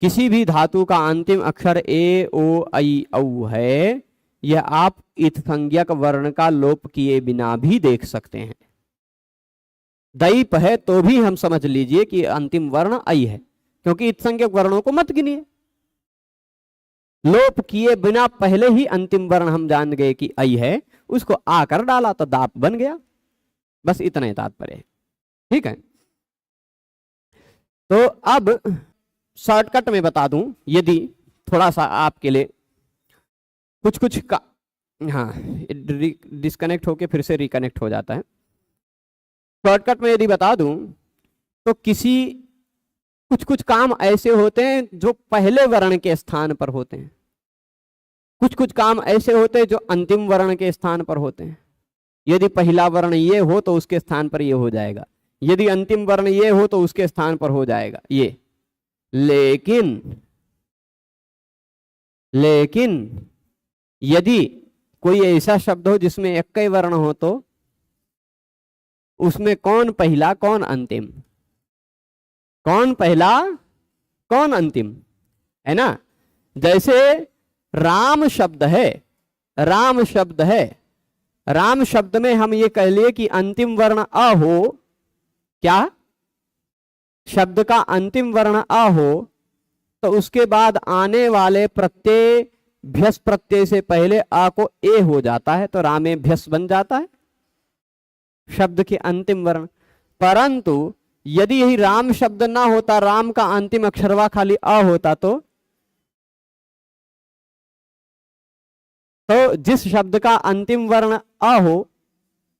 किसी भी धातु का अंतिम अक्षर ए ओ ऐ औ है, यह आप इत संज्ञक वर्ण का लोप किए बिना भी देख सकते हैं। दैप है तो भी हम समझ लीजिए कि अंतिम वर्ण ऐ है, क्योंकि इत संज्ञक वर्णों को मत गिनिए। लोप किए बिना पहले ही अंतिम वर्ण हम जान गए कि ऐ है, उसको आकर डाला तो दाप बन गया, बस इतना ही तात्पर्य है। ठीक है, तो अब शॉर्टकट में बता दूं, यदि थोड़ा सा आपके लिए कुछ का, हाँ डिस्कनेक्ट होके फिर से रिकनेक्ट हो जाता है। शॉर्टकट में यदि बता दूं तो कुछ काम ऐसे होते हैं जो पहले वर्ण के स्थान पर होते हैं, कुछ काम ऐसे होते हैं जो अंतिम वर्ण के स्थान पर होते हैं। यदि पहला वर्ण ये हो तो उसके स्थान पर ये हो जाएगा, यदि अंतिम वर्ण ये हो तो उसके स्थान पर हो जाएगा ये। लेकिन यदि कोई ऐसा शब्द हो जिसमें एक ही वर्ण हो तो उसमें कौन पहला कौन अंतिम, कौन पहला कौन अंतिम, है ना। जैसे राम शब्द है, राम शब्द है, राम शब्द में हम ये कह लिए कि अंतिम वर्ण अ हो, क्या शब्द का अंतिम वर्ण अ हो तो उसके बाद आने वाले प्रत्यय भ्यस प्रत्यय से पहले आ को ए हो जाता है तो रामे भ्यस बन जाता है शब्द के अंतिम वर्ण। परंतु यदि यही राम शब्द ना होता, राम का अंतिम अक्षरवा खाली अ होता तो जिस शब्द का अंतिम वर्ण अ हो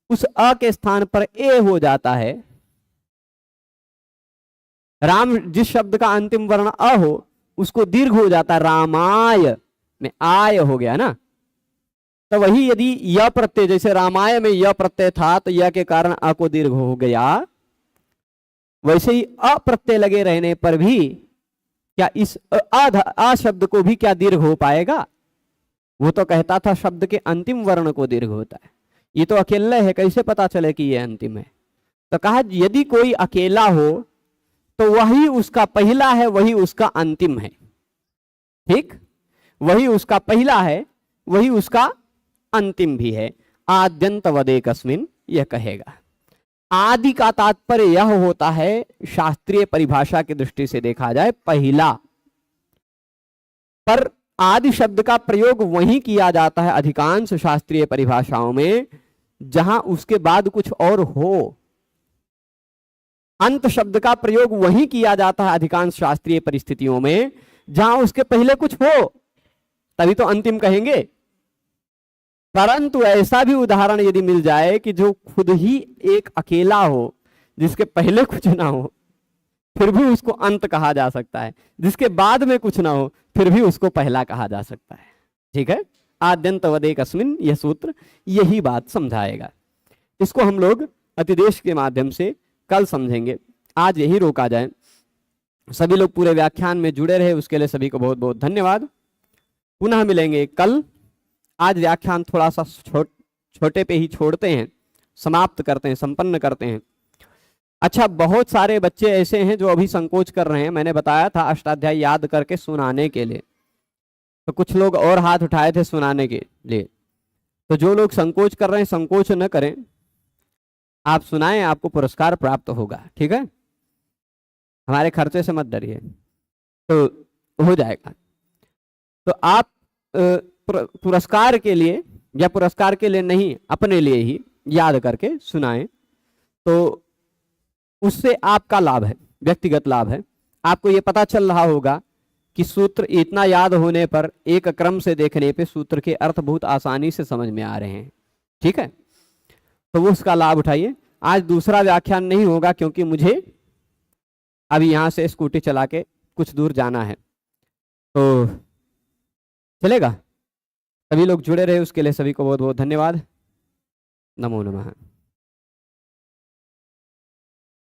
उस अ के स्थान पर ए हो जाता है। राम जिस शब्द का अंतिम वर्ण अ हो उसको दीर्घ हो जाता है, रामाय में आय हो गया ना। तो वही यदि य प्रत्यय, जैसे रामाय में य प्रत्यय था तो य के कारण अ को दीर्घ हो गया, वैसे ही अ प्रत्यय लगे रहने पर भी क्या इस अ शब्द को भी क्या दीर्घ हो पाएगा? वो तो कहता था शब्द के अंतिम वर्ण को दीर्घ होता है, ये तो अकेला है, कैसे पता चले कि ये अंतिम है? तो कहा यदि कोई अकेला हो तो वही उसका पहला है, वही उसका अंतिम है। ठीक, वही उसका पहला है, वही उसका अंतिम भी है। आद्यंत वदेकस्मिन यह कहेगा। आदि का तात्पर्य यह होता है, शास्त्रीय परिभाषा की दृष्टि से देखा जाए पहला, पर आदि शब्द का प्रयोग वही किया जाता है अधिकांश शास्त्रीय परिभाषाओं में जहां उसके बाद कुछ और हो। अंत शब्द का प्रयोग वही किया जाता है अधिकांश शास्त्रीय परिस्थितियों में जहां उसके पहले कुछ हो, तभी तो अंतिम कहेंगे। परंतु ऐसा भी उदाहरण यदि मिल जाए कि जो खुद ही एक अकेला हो, जिसके पहले कुछ ना हो, फिर भी उसको अंत कहा जा सकता है, जिसके बाद में कुछ ना हो फिर भी उसको पहला कहा जा सकता है। ठीक है, आद्यंतवदेकस्मिन् यह सूत्र यही बात समझाएगा। इसको हम लोग अतिदेश के माध्यम से कल समझेंगे, आज यही रोका जाए। सभी लोग पूरे व्याख्यान में जुड़े रहे, उसके लिए सभी को बहुत बहुत धन्यवाद। पुनः मिलेंगे कल। आज व्याख्यान थोड़ा सा छोटे पे ही छोड़ते हैं, समाप्त करते हैं, संपन्न करते हैं। अच्छा, बहुत सारे बच्चे ऐसे हैं जो अभी संकोच कर रहे हैं। मैंने बताया था अष्टाध्याय याद करके सुनाने के लिए, तो कुछ लोग और हाथ उठाए थे सुनाने के लिए। तो जो लोग संकोच कर रहे हैं, संकोच न करें, आप सुनाएं, आपको पुरस्कार प्राप्त होगा। ठीक है, हमारे खर्चे से मत डरिए, तो हो जाएगा। तो आप पुरस्कार के लिए या पुरस्कार के लिए नहीं, अपने लिए ही याद करके सुनाएं, तो उससे आपका लाभ है, व्यक्तिगत लाभ है। आपको ये पता चल रहा होगा कि सूत्र इतना याद होने पर, एक क्रम से देखने पे सूत्र के अर्थ बहुत आसानी से समझ में आ रहे हैं। ठीक है, तो वो उसका लाभ उठाइए। आज दूसरा व्याख्यान नहीं होगा क्योंकि मुझे अभी यहाँ से स्कूटी चला के कुछ दूर जाना है, तो चलेगा। सभी लोग जुड़े रहे, उसके लिए सभी को बहुत बहुत धन्यवाद। नमो नमः।